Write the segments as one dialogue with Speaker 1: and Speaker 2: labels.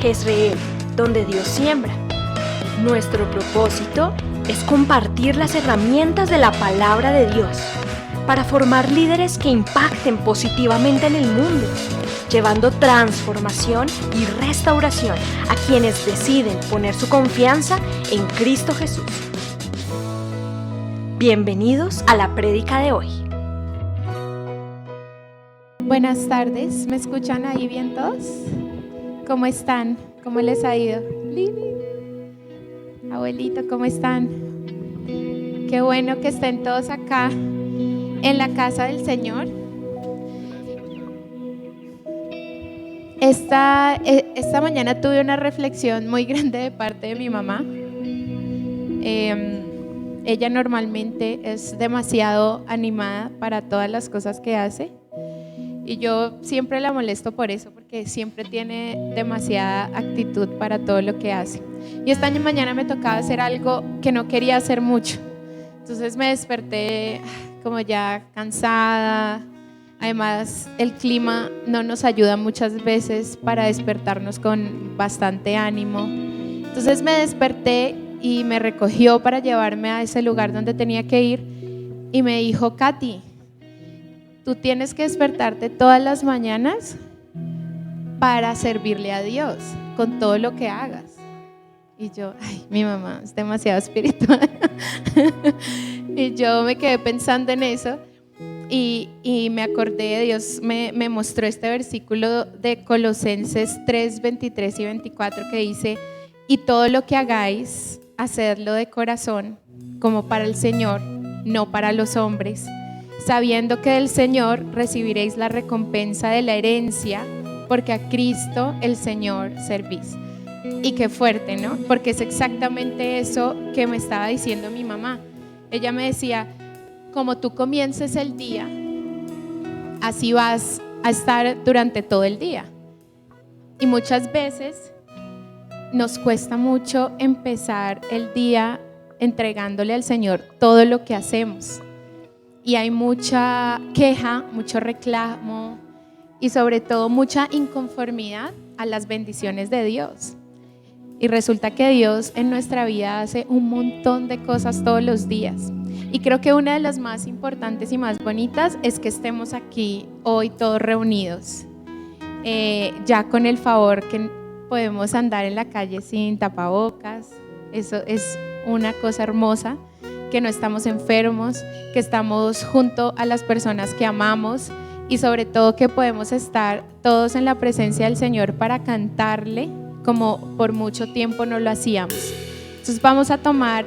Speaker 1: Jezreel, donde Dios siembra. Nuestro propósito es compartir las herramientas de la palabra de Dios para formar líderes que impacten positivamente en el mundo, llevando transformación y restauración a quienes deciden poner su confianza en Cristo Jesús. Bienvenidos a la prédica de hoy.
Speaker 2: Buenas tardes, ¿me escuchan ahí bien todos? ¿Cómo están? ¿Cómo les ha ido? Lili, abuelito, ¿cómo están? Qué bueno que estén todos acá en la casa del Señor. Esta mañana tuve una reflexión muy grande de parte de mi mamá. Ella normalmente es demasiado animada para todas las cosas que hace y yo siempre la molesto por eso, porque siempre tiene demasiada actitud para todo lo que hace. Y esta mañana me tocaba hacer algo que no quería hacer mucho, entonces me desperté como ya cansada. Además, el clima no nos ayuda muchas veces para despertarnos con bastante ánimo. Entonces me desperté y me recogió para llevarme a ese lugar donde tenía que ir y me dijo: Katy, tú tienes que despertarte todas las mañanas para servirle a Dios con todo lo que hagas. Y yo, mi mamá es demasiado espiritual. Y yo me quedé pensando en eso y me acordé de Dios, me mostró este versículo de Colosenses 3, 23 y 24 que dice: y todo lo que hagáis, hacedlo de corazón, como para el Señor, no para los hombres, sabiendo que del Señor recibiréis la recompensa de la herencia, porque a Cristo el Señor servís. Y qué fuerte, ¿no? Porque es exactamente eso que me estaba diciendo mi mamá. Ella me decía: como tú comiences el día, así vas a estar durante todo el día. Y muchas veces nos cuesta mucho empezar el día entregándole al Señor todo lo que hacemos. Y hay mucha queja, mucho reclamo y sobre todo mucha inconformidad a las bendiciones de Dios. Y resulta que Dios en nuestra vida hace un montón de cosas todos los días. Y creo que una de las más importantes y más bonitas es que estemos aquí hoy todos reunidos. Ya con el favor que podemos andar en la calle sin tapabocas. Eso es una cosa hermosa, que no estamos enfermos, que estamos junto a las personas que amamos y sobre todo que podemos estar todos en la presencia del Señor para cantarle como por mucho tiempo no lo hacíamos. Entonces vamos a tomar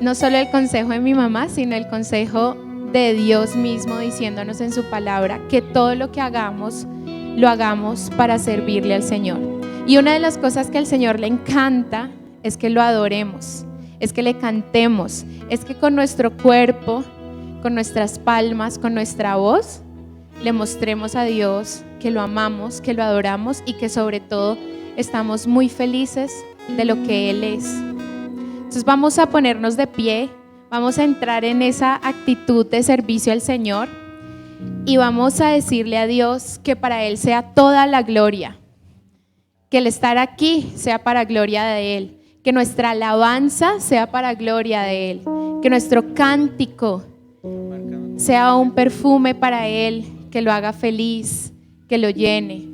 Speaker 2: no solo el consejo de mi mamá, sino el consejo de Dios mismo diciéndonos en su palabra que todo lo que hagamos, lo hagamos para servirle al Señor. Y una de las cosas que al Señor le encanta es que lo adoremos, es que le cantemos, es que con nuestro cuerpo, con nuestras palmas, con nuestra voz, le mostremos a Dios que lo amamos, que lo adoramos y que sobre todo estamos muy felices de lo que Él es. Entonces vamos a ponernos de pie, vamos a entrar en esa actitud de servicio al Señor y vamos a decirle a Dios que para Él sea toda la gloria, que el estar aquí sea para gloria de Él, que nuestra alabanza sea para gloria de Él, que nuestro cántico sea un perfume para Él, que lo haga feliz, que lo llene.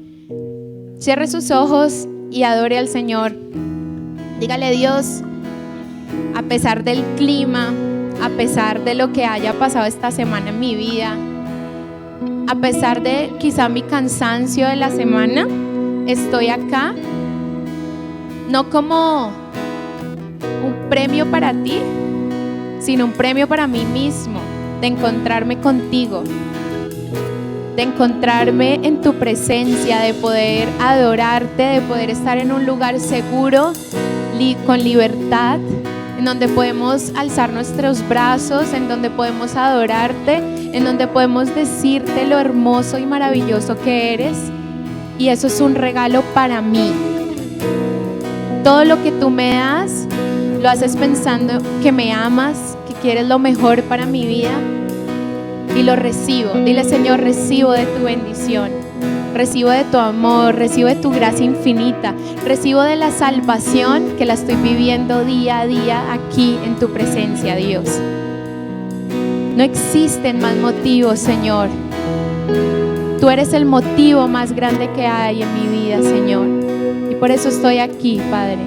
Speaker 2: Cierre sus ojos y adore al Señor. Dígale: Dios, a pesar del clima, a pesar de lo que haya pasado esta semana en mi vida, a pesar de quizá mi cansancio de la semana, estoy acá, no como un premio para ti, sino un premio para mí mismo, de encontrarme contigo, de encontrarme en tu presencia, de poder adorarte, de poder estar en un lugar seguro, con libertad, en donde podemos alzar nuestros brazos, en donde podemos adorarte, en donde podemos decirte lo hermoso y maravilloso que eres. Y eso es un regalo para mí. Todo lo que tú me das, lo haces pensando que me amas, que quieres lo mejor para mi vida. Y lo recibo. Dile: Señor, recibo de tu bendición. recibo de tu amor, recibo de tu gracia infinita, recibo de la salvación que la estoy viviendo día a día aquí en tu presencia, Dios. No existen más motivos, Señor. Tú eres el motivo más grande que hay en mi vida, Señor. Y por eso estoy aquí, Padre.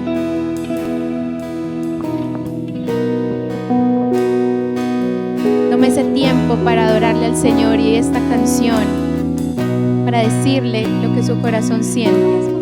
Speaker 2: Tome ese tiempo para adorarle al Señor y esta canción para decirle lo que su corazón siente.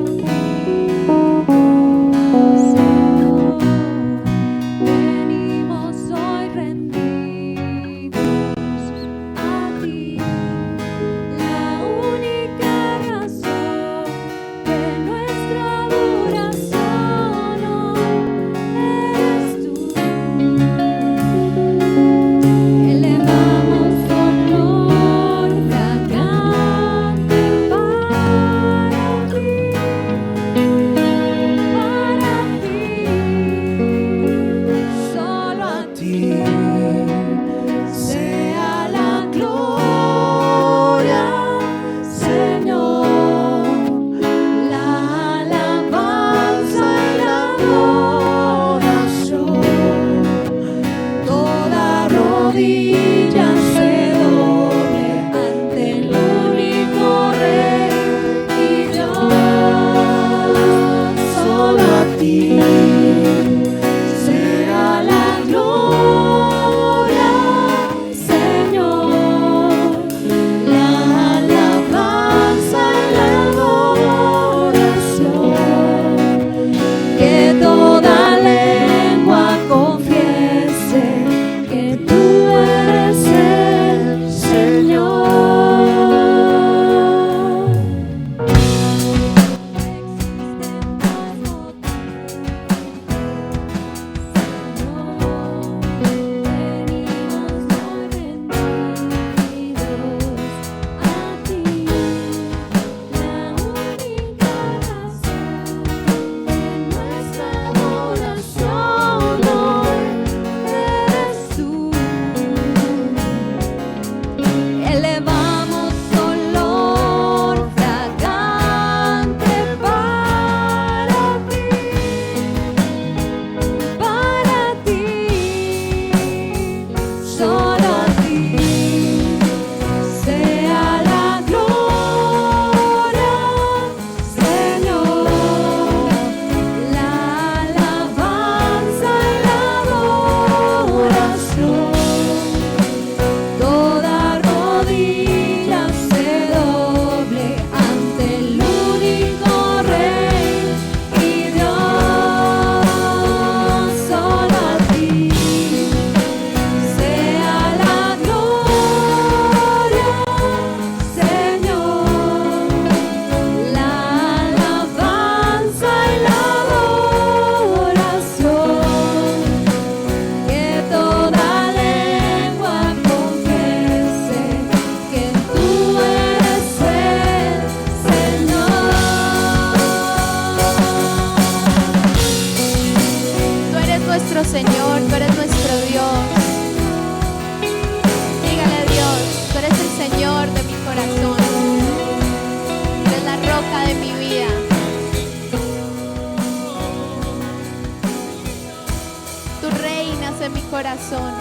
Speaker 2: Corazón,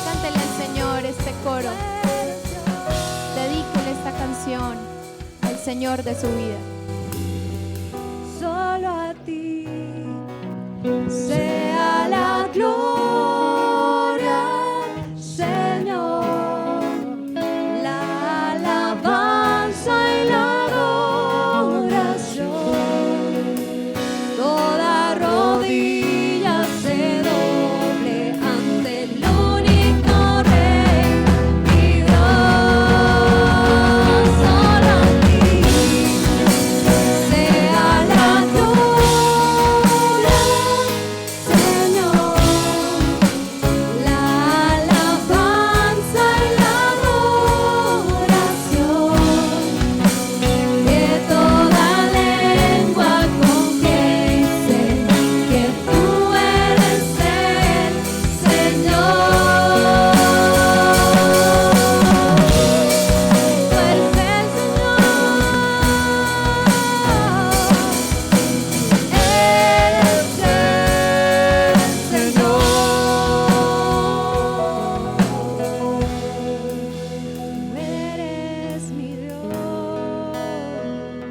Speaker 2: cántele al Señor este coro, dedíquele esta canción al Señor de su vida.
Speaker 3: Solo a ti sea la gloria, Señor, la alabanza y la adoración. Toda rodilla se doble ante el único Rey y Dios. Solo a ti sea la gloria,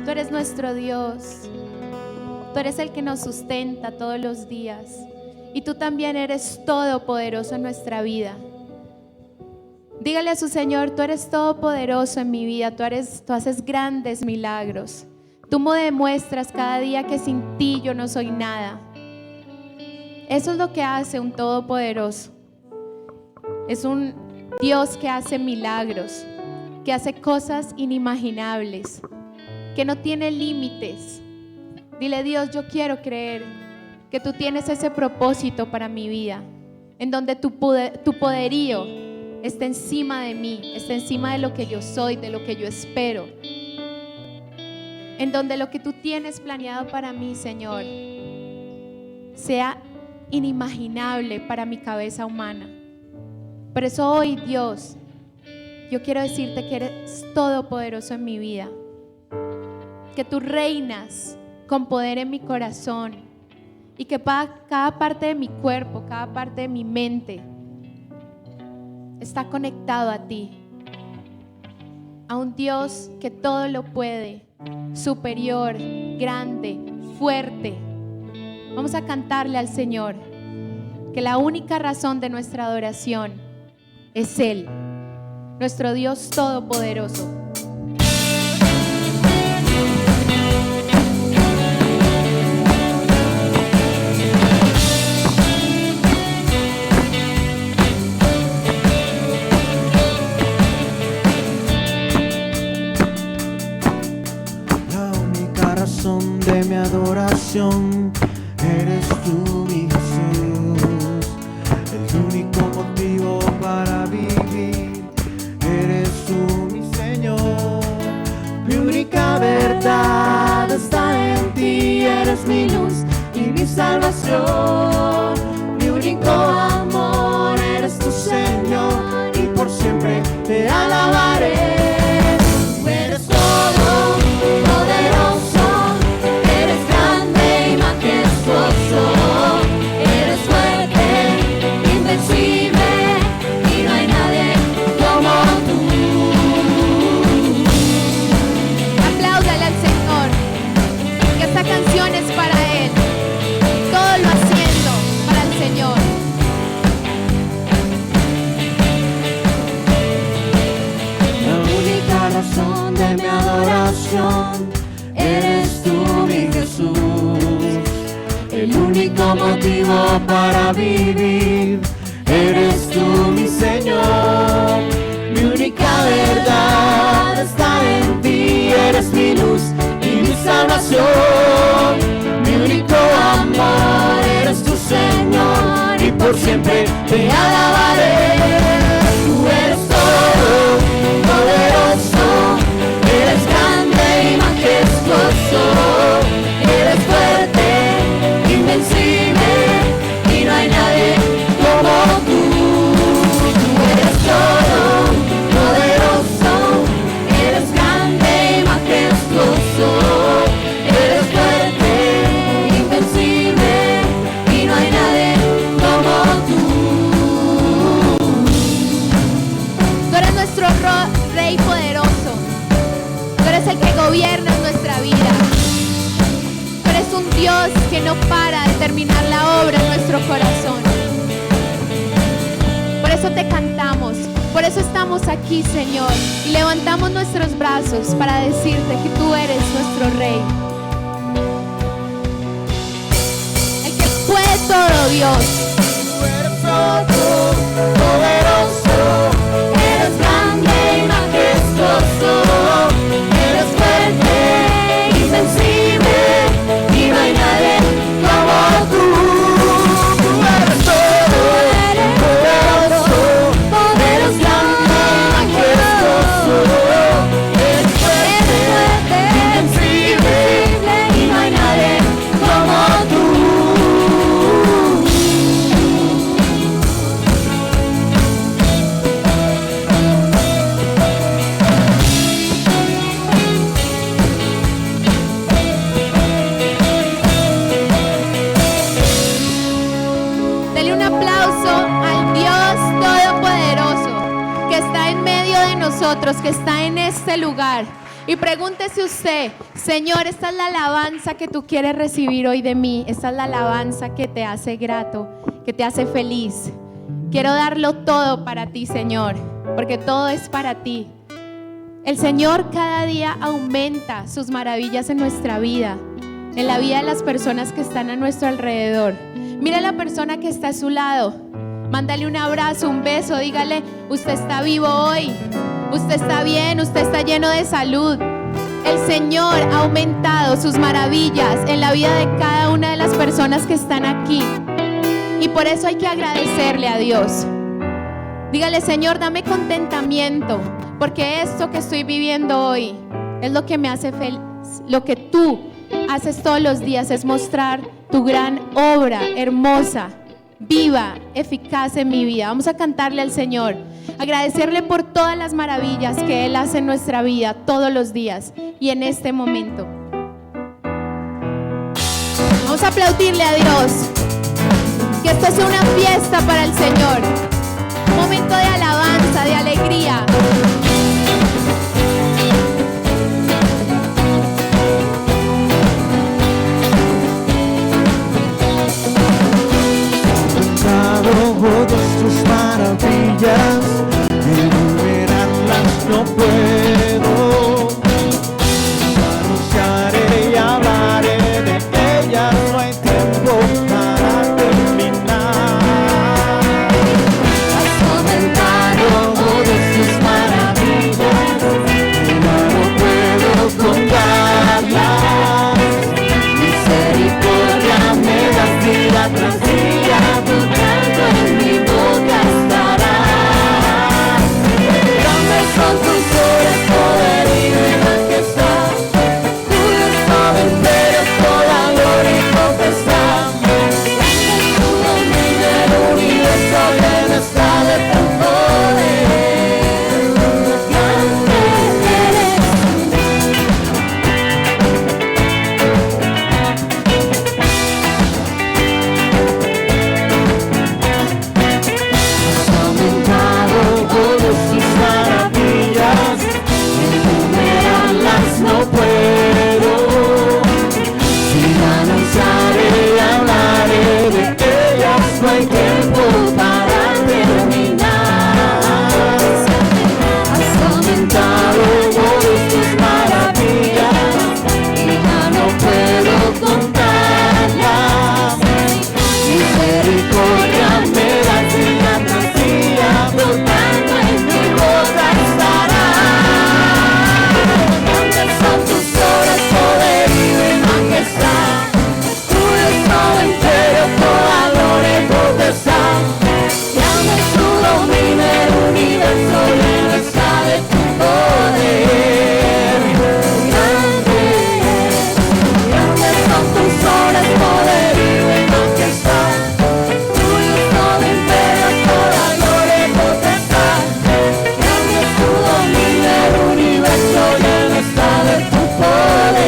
Speaker 2: Tú eres nuestro Dios. Tú eres el que nos sustenta todos los días. Y tú también eres todopoderoso en nuestra vida. Dígale a su Señor: tú eres todopoderoso en mi vida. Tú haces grandes milagros. Tú me demuestras cada día que sin ti yo no soy nada. Eso es lo que hace un todopoderoso. Es un Dios que hace milagros, que hace cosas inimaginables, que no tiene límites. Dile: Dios, yo quiero creer que tú tienes ese propósito para mi vida, en donde tu poderío está encima de mí, está encima de lo que yo soy, de lo que yo espero, en donde lo que tú tienes planeado para mí, Señor, sea inimaginable para mi cabeza humana. Por eso hoy, Dios, yo quiero decirte que eres todopoderoso en mi vida, que tú reinas con poder en mi corazón y que cada parte de mi cuerpo, cada parte de mi mente está conectado a ti, a un Dios que todo lo puede, superior, grande, fuerte. Vamos a cantarle al Señor que la única razón de nuestra adoración es Él, nuestro Dios todopoderoso.
Speaker 4: De mi adoración eres tú, mi Jesús, el único motivo para vivir. Eres tú, mi Señor, mi única verdad está en ti. Eres mi luz y mi salvación, mi único amor. Eres tu Señor y por siempre te alabaré. Tú eres todo poderoso. Eres fuerte, invencible, y no hay nadie como tú.
Speaker 2: Apláudale al Señor, que esta canción es para Él. Todo lo haciendo para el Señor.
Speaker 4: La única razón de mi adoración eres tú, mi Jesús. El único motivo para vivir, eres tú, mi Señor. Mi única verdad está en ti. Eres mi luz y mi salvación, mi único amor. Eres tu Señor y por siempre te alabaré. Tú eres todo poderoso, eres grande y majestuoso, eres fuerte, invencible, y no hay nadie como tú. Tú eres todo poderoso, eres grande y majestuoso, eres fuerte, invencible, y no hay nadie como tú.
Speaker 2: Tú eres nuestro Rey poderoso. Tú eres el que gobierna en nuestra vida. Es un Dios que no para de terminar la obra en nuestro corazón. Por eso te cantamos, por eso estamos aquí, Señor, y levantamos nuestros brazos para decirte que tú eres nuestro Rey, el que puede todo, Dios.
Speaker 4: Tú eres todo poderoso, eres grande y majestuoso, eres fuerte, invencible, y no hay nadie como tú. Tú eres todo poderoso, eres grande y majestuoso, eres fuerte, invencible, y no hay nadie como tú.
Speaker 2: Dele un aplauso al Dios todopoderoso que está en medio de nosotros, que está en este lugar. Y pregúntese usted, Señor, esta es la alabanza que tú quieres recibir hoy de mí. Esta es la alabanza que te hace grato, que te hace feliz. Quiero darlo todo para ti, Señor, porque todo es para ti. El Señor cada día aumenta sus maravillas en nuestra vida, en la vida de las personas que están a nuestro alrededor. Mira a la persona que está a su lado. Mándale un abrazo, un beso, dígale, usted está vivo hoy, usted está bien, usted está lleno de salud. El Señor ha aumentado sus maravillas en la vida de cada una de las personas que están aquí. Y por eso hay que agradecerle a Dios. Dígale, Señor, dame contentamiento, porque esto que estoy viviendo hoy es lo que me hace feliz. Lo que tú haces todos los días es mostrar tu gran obra hermosa, viva, eficaz en mi vida. Vamos a cantarle al Señor, agradecerle por todas las maravillas que Él hace en nuestra vida todos los días y en este momento. Vamos a aplaudirle a Dios, que esto sea una fiesta para el Señor, un momento de alabanza, de alegría.
Speaker 4: Todas tus maravillas, enumerarlas no puedo. Anunciaré y hablaré de ellas, no hay tiempo para terminar. Has aumentado todas tus maravillas, no puedo contarlas. Misericordia me das día tras día, en mi boca estarás. Grandes son tus obras, poder y majestad. Tuyo es todo imperio, toda gloria y potestad. Grande es tu dominio, el universo lleno está de tu poder. Grande eres no puedo, sin anunciaré y hablaré de ellas, no hay tiempo para terminar. Has aumentado todas tus maravillas y ya no puedo contarlas. Misericordia me das día tras día, brotando en mi boca estará. Son tus obras, poder y majestad. Tuyo es todo imperio, toda gloria y potestad. Grande es tu dominio, el universo lleno está de tu poder. Grandes son tus obras, poder y majestad. Tuyo es todo imperio, toda gloria y potestad. Grande es tu dominio, el universo lleno está de tu poder.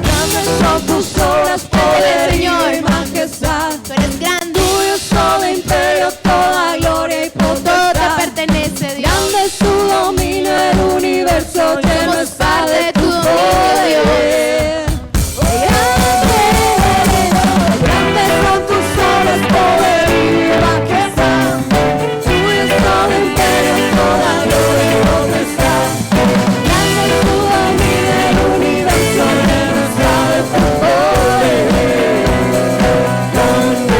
Speaker 4: Grandes son tus obras, poder y majestad.
Speaker 2: Tú eres grande,
Speaker 4: Tuyo es todo imperio, toda gloria y
Speaker 2: todo
Speaker 4: potestad.
Speaker 2: te pertenece, Dios.
Speaker 4: Grande es tu dominio, el universo lleno
Speaker 2: Somos
Speaker 4: está
Speaker 2: parte
Speaker 4: de
Speaker 2: de
Speaker 4: tu
Speaker 2: tu dominio,
Speaker 4: poder. Grandes son tus obras, poder y majestad. Tuyo es todo imperio, toda gloria y potestad. Grande es tu dominio, el universo lleno está de tu poder. Grande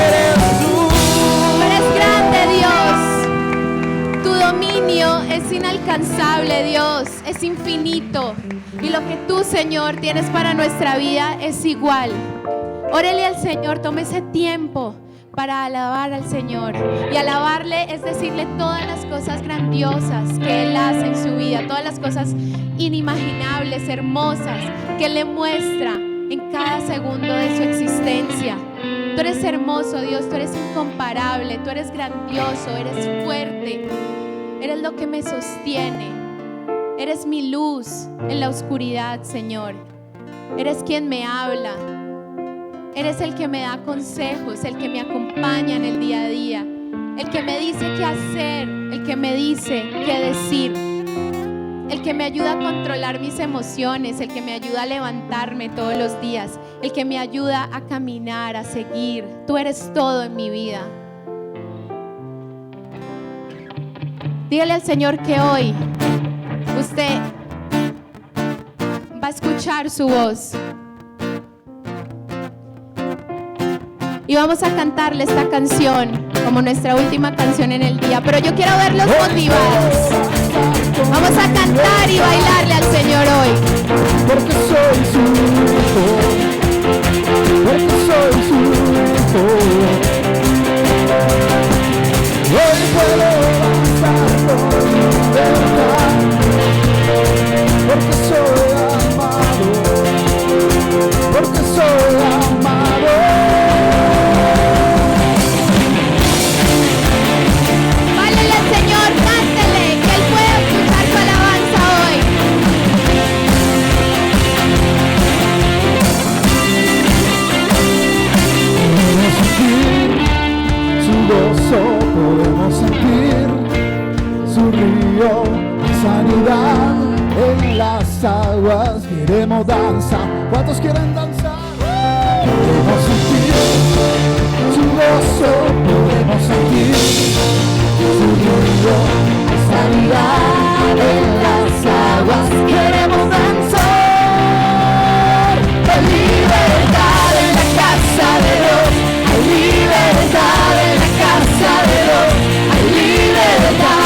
Speaker 4: eres tú.
Speaker 2: Tú eres grande, Dios. Tu dominio es inalcanzable, Dios, es infinito. Y lo que tú, Señor, tienes para nuestra vida es igual. Órale al Señor, tome ese tiempo para alabar al Señor. Y alabarle es decirle todas las cosas grandiosas que Él hace en su vida, todas las cosas inimaginables, hermosas, que Él le muestra en cada segundo de su existencia. Tú eres hermoso, Dios, tú eres incomparable, tú eres grandioso, eres fuerte, eres lo que me sostiene, eres mi luz en la oscuridad, Señor. Eres quien me habla, eres el que me da consejos, el que me acompaña en el día a día, el que me dice qué hacer, el que me dice qué decir, el que me ayuda a controlar mis emociones, el que me ayuda a levantarme todos los días, el que me ayuda a caminar, a seguir. Tú eres todo en mi vida. Dígale al Señor que hoy usted va a escuchar su voz. Y vamos a cantarle esta canción como nuestra última canción en el día. Pero yo quiero verlos motivados. Vamos a cantar y bailarle al Señor hoy.
Speaker 4: Porque soy su hijo, porque soy su hijo. Hoy puedo avanzar con libertad, porque soy amado, porque soy amado.
Speaker 2: Báilele al Señor, cántele, que Él puede escuchar su alabanza hoy.
Speaker 4: Podemos sentir su río de sanidad en las aguas. Queremos danzar. ¿Cuántos quieren danzar? Podemos sentir su gozo, podemos sentir su río de sanidad en las aguas. Queremos danzar. Hay libertad en la casa de Dios. Hay libertad en la casa de Dios. Hay libertad.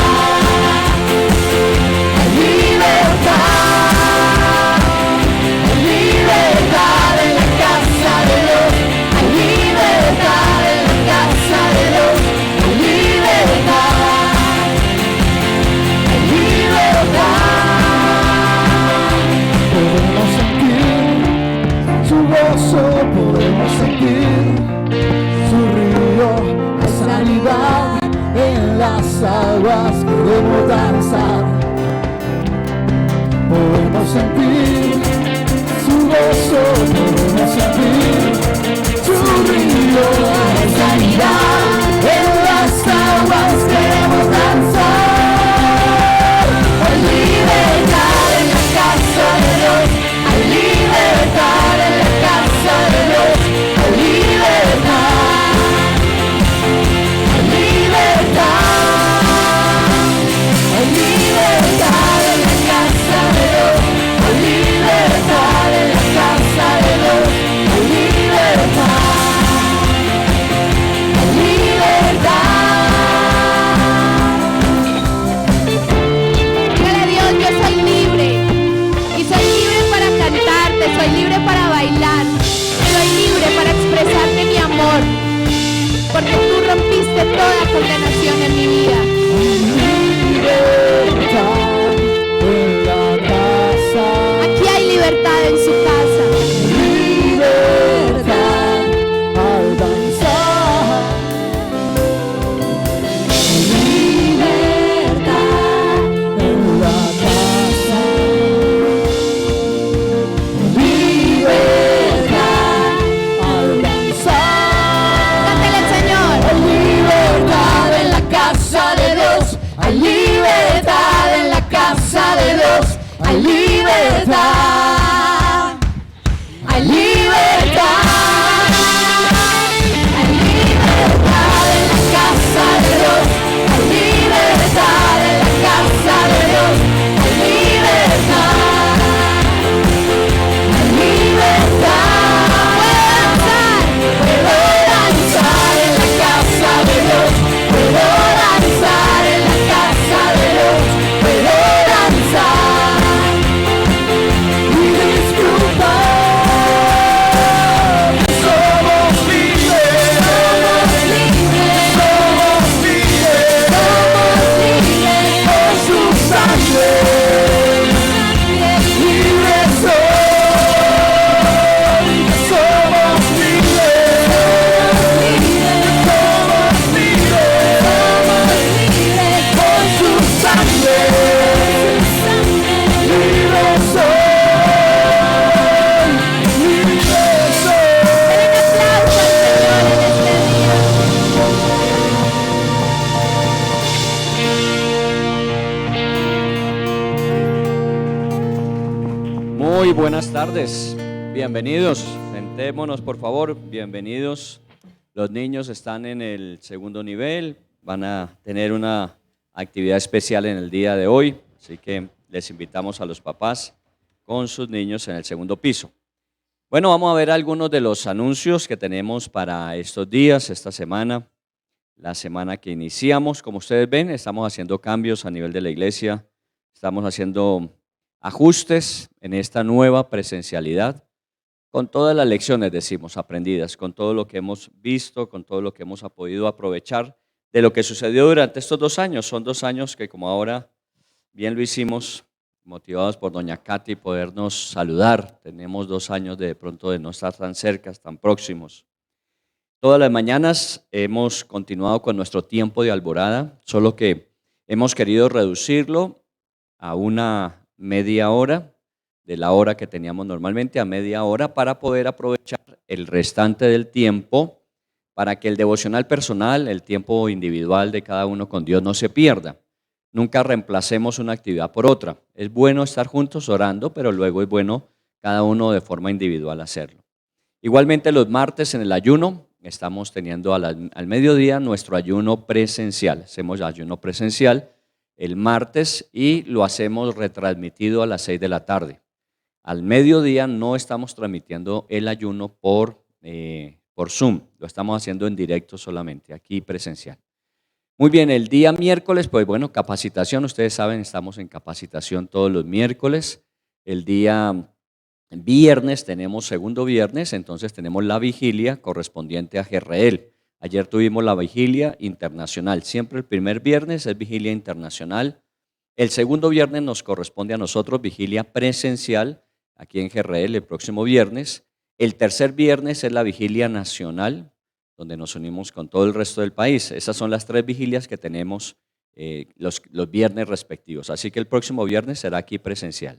Speaker 4: Hay libertad. Hay libertad en la casa de Dios. Hay libertad en la casa de Dios. Hay libertad. Hay libertad. Podemos sentir su gozo, podemos sentir su río de sanidad en las aguas. Queremos danzar, podemos sentir su gozo, podemos sentir su río de sanidad en las aguas. Queremos danzar. Hay libertad en la casa de Dios. Hay libertad en la casa de Dios. Hay libertad. Hay libertad. Hay libertad en la casa de Dios. Hay libertad en la casa de Dios. Hay libertad. Hay libertad.
Speaker 2: Dígale a Dios, yo soy libre. Y soy libre para cantarte, soy libre para bailar, soy libre para expresarte mi amor, porque tú rompiste toda condenación en mi vida.
Speaker 4: Libertad en la casa.
Speaker 2: Aquí hay libertad en su casa.
Speaker 4: Libertad al danzar. Libertad en la casa. Libertad al danzar.
Speaker 2: Cántale al Señor.
Speaker 4: Hay libertad en la casa de Dios. Hay libertad en la casa de Dios. Hay libertad. Hay libertad. Hay libertad en la casa de Dios. Hay libertad en la casa de Dios. Hay libertad. Hay libertad. Puedo danzar en la casa de Dios. Puedo danzar en la casa de Dios. Puedo danzar.
Speaker 5: Muy buenas tardes, bienvenidos, sentémonos por favor, bienvenidos. Los niños están en el segundo nivel, van a tener una actividad especial en el día de hoy, así que les invitamos a los papás con sus niños en el segundo piso. Bueno, vamos a ver algunos de los anuncios que tenemos para estos días, esta semana, la semana que iniciamos. Como ustedes ven, estamos haciendo cambios a nivel de la iglesia, estamos haciendo ajustes en esta nueva presencialidad, con todas las lecciones, decimos, aprendidas, con todo lo que hemos visto, con todo lo que hemos podido aprovechar de lo que sucedió durante estos 2 años. Son 2 años que, como ahora bien lo hicimos, motivados por doña Katy, podernos saludar. Tenemos 2 años de pronto de no estar tan cerca, tan próximos. Todas las mañanas hemos continuado con nuestro tiempo de alborada, solo que hemos querido reducirlo a una media hora, de la hora que teníamos normalmente a media hora, para poder aprovechar el restante del tiempo, para que el devocional personal, el tiempo individual de cada uno con Dios no se pierda. Nunca reemplacemos una actividad por otra. Es bueno estar juntos orando, pero luego es bueno cada uno de forma individual hacerlo. Igualmente los martes en el ayuno, estamos teniendo al mediodía nuestro ayuno presencial. Hacemos ayuno presencial el martes y lo hacemos retransmitido a las 6 de la tarde. Al mediodía no estamos transmitiendo el ayuno por Zoom, lo estamos haciendo en directo solamente, aquí presencial. Muy bien, el día miércoles, pues bueno, capacitación, ustedes saben, estamos en capacitación todos los miércoles. El día viernes tenemos segundo viernes, entonces tenemos la vigilia correspondiente a Jezreel. Ayer tuvimos la vigilia internacional, siempre el primer viernes es vigilia internacional. El segundo viernes nos corresponde a nosotros vigilia presencial, aquí en Jezreel el próximo viernes. El tercer viernes es la vigilia nacional, donde nos unimos con todo el resto del país. Esas son las 3 vigilias que tenemos los viernes respectivos. Así que el próximo viernes será aquí presencial.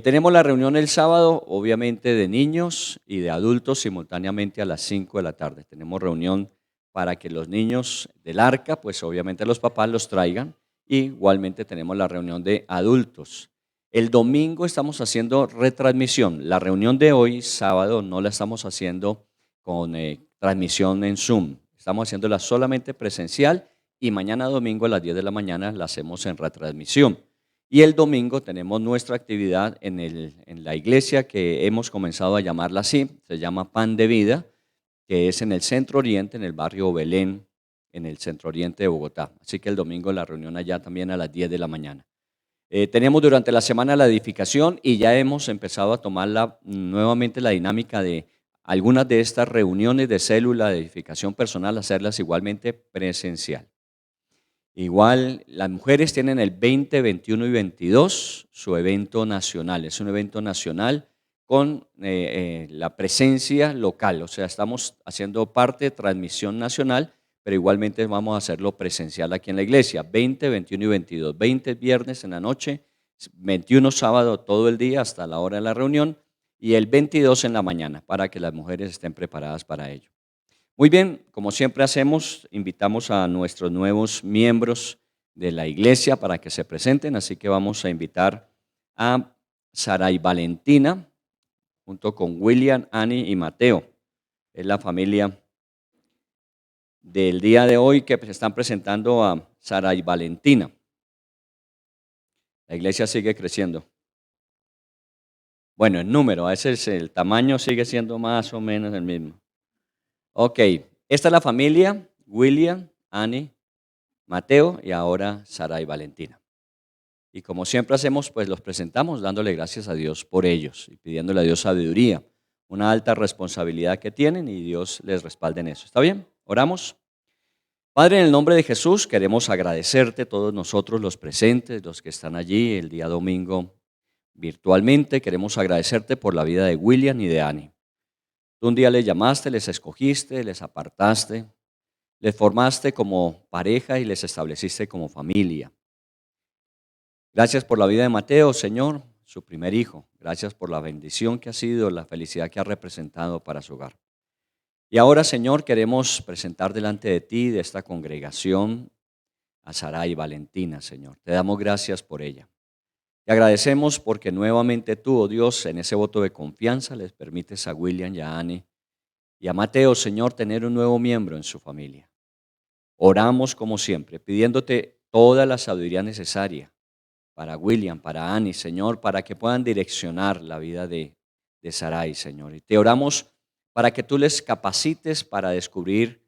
Speaker 5: Tenemos la reunión el sábado, obviamente de niños y de adultos simultáneamente a las 5 de la tarde. Tenemos reunión para que los niños del arca, pues obviamente los papás los traigan. Igualmente tenemos la reunión de adultos. El domingo estamos haciendo retransmisión. La reunión de hoy, sábado, no la estamos haciendo con transmisión en Zoom. Estamos haciéndola solamente presencial y mañana domingo a las 10 de la mañana la hacemos en retransmisión. Y el domingo tenemos nuestra actividad en la iglesia que hemos comenzado a llamarla así, se llama Pan de Vida, que es en el Centro Oriente, en el barrio Belén, en el Centro Oriente de Bogotá. Así que el domingo la reunión allá también a las 10 de la mañana. Tenemos durante la semana la edificación y ya hemos empezado a tomar nuevamente la dinámica de algunas de estas reuniones de célula de edificación personal, hacerlas igualmente presencial. Igual, las mujeres tienen el 20, 21 y 22 su evento nacional. Es un evento nacional con la presencia local. O sea, estamos haciendo parte de transmisión nacional, pero igualmente vamos a hacerlo presencial aquí en la iglesia. 20, 21 y 22. 20 viernes en la noche, 21 sábado todo el día hasta la hora de la reunión y el 22 en la mañana para que las mujeres estén preparadas para ello. Muy bien, como siempre hacemos, invitamos a nuestros nuevos miembros de la iglesia para que se presenten, así que vamos a invitar a Saray Valentina junto con William, Annie y Mateo. Es la familia del día de hoy que se están presentando a Saray Valentina. La iglesia sigue creciendo. Bueno, el número, a veces el tamaño sigue siendo más o menos el mismo. Ok, esta es la familia, William, Annie, Mateo y ahora Sara y Valentina. Y como siempre hacemos, pues los presentamos dándole gracias a Dios por ellos y pidiéndole a Dios sabiduría, una alta responsabilidad que tienen y Dios les respalde en eso. ¿Está bien? Oramos. Padre, en el nombre de Jesús queremos agradecerte todos nosotros los presentes, los que están allí el día domingo virtualmente. Queremos agradecerte por la vida de William y de Annie. Tú un día les llamaste, les escogiste, les apartaste, les formaste como pareja y les estableciste como familia. Gracias por la vida de Mateo, Señor, su primer hijo. Gracias por la bendición que ha sido, la felicidad que ha representado para su hogar. Y ahora, Señor, queremos presentar delante de ti, de esta congregación, a Saray Valentina, Señor. Te damos gracias por ella. Te Te agradecemos porque nuevamente tú, oh Dios, en ese voto de confianza les permites a William y a Annie y a Mateo, Señor, tener un nuevo miembro en su familia. Oramos como siempre, pidiéndote toda la sabiduría necesaria para William, para Annie, Señor, para que puedan direccionar la vida de Sarai, Señor. Y te oramos para que tú les capacites para descubrir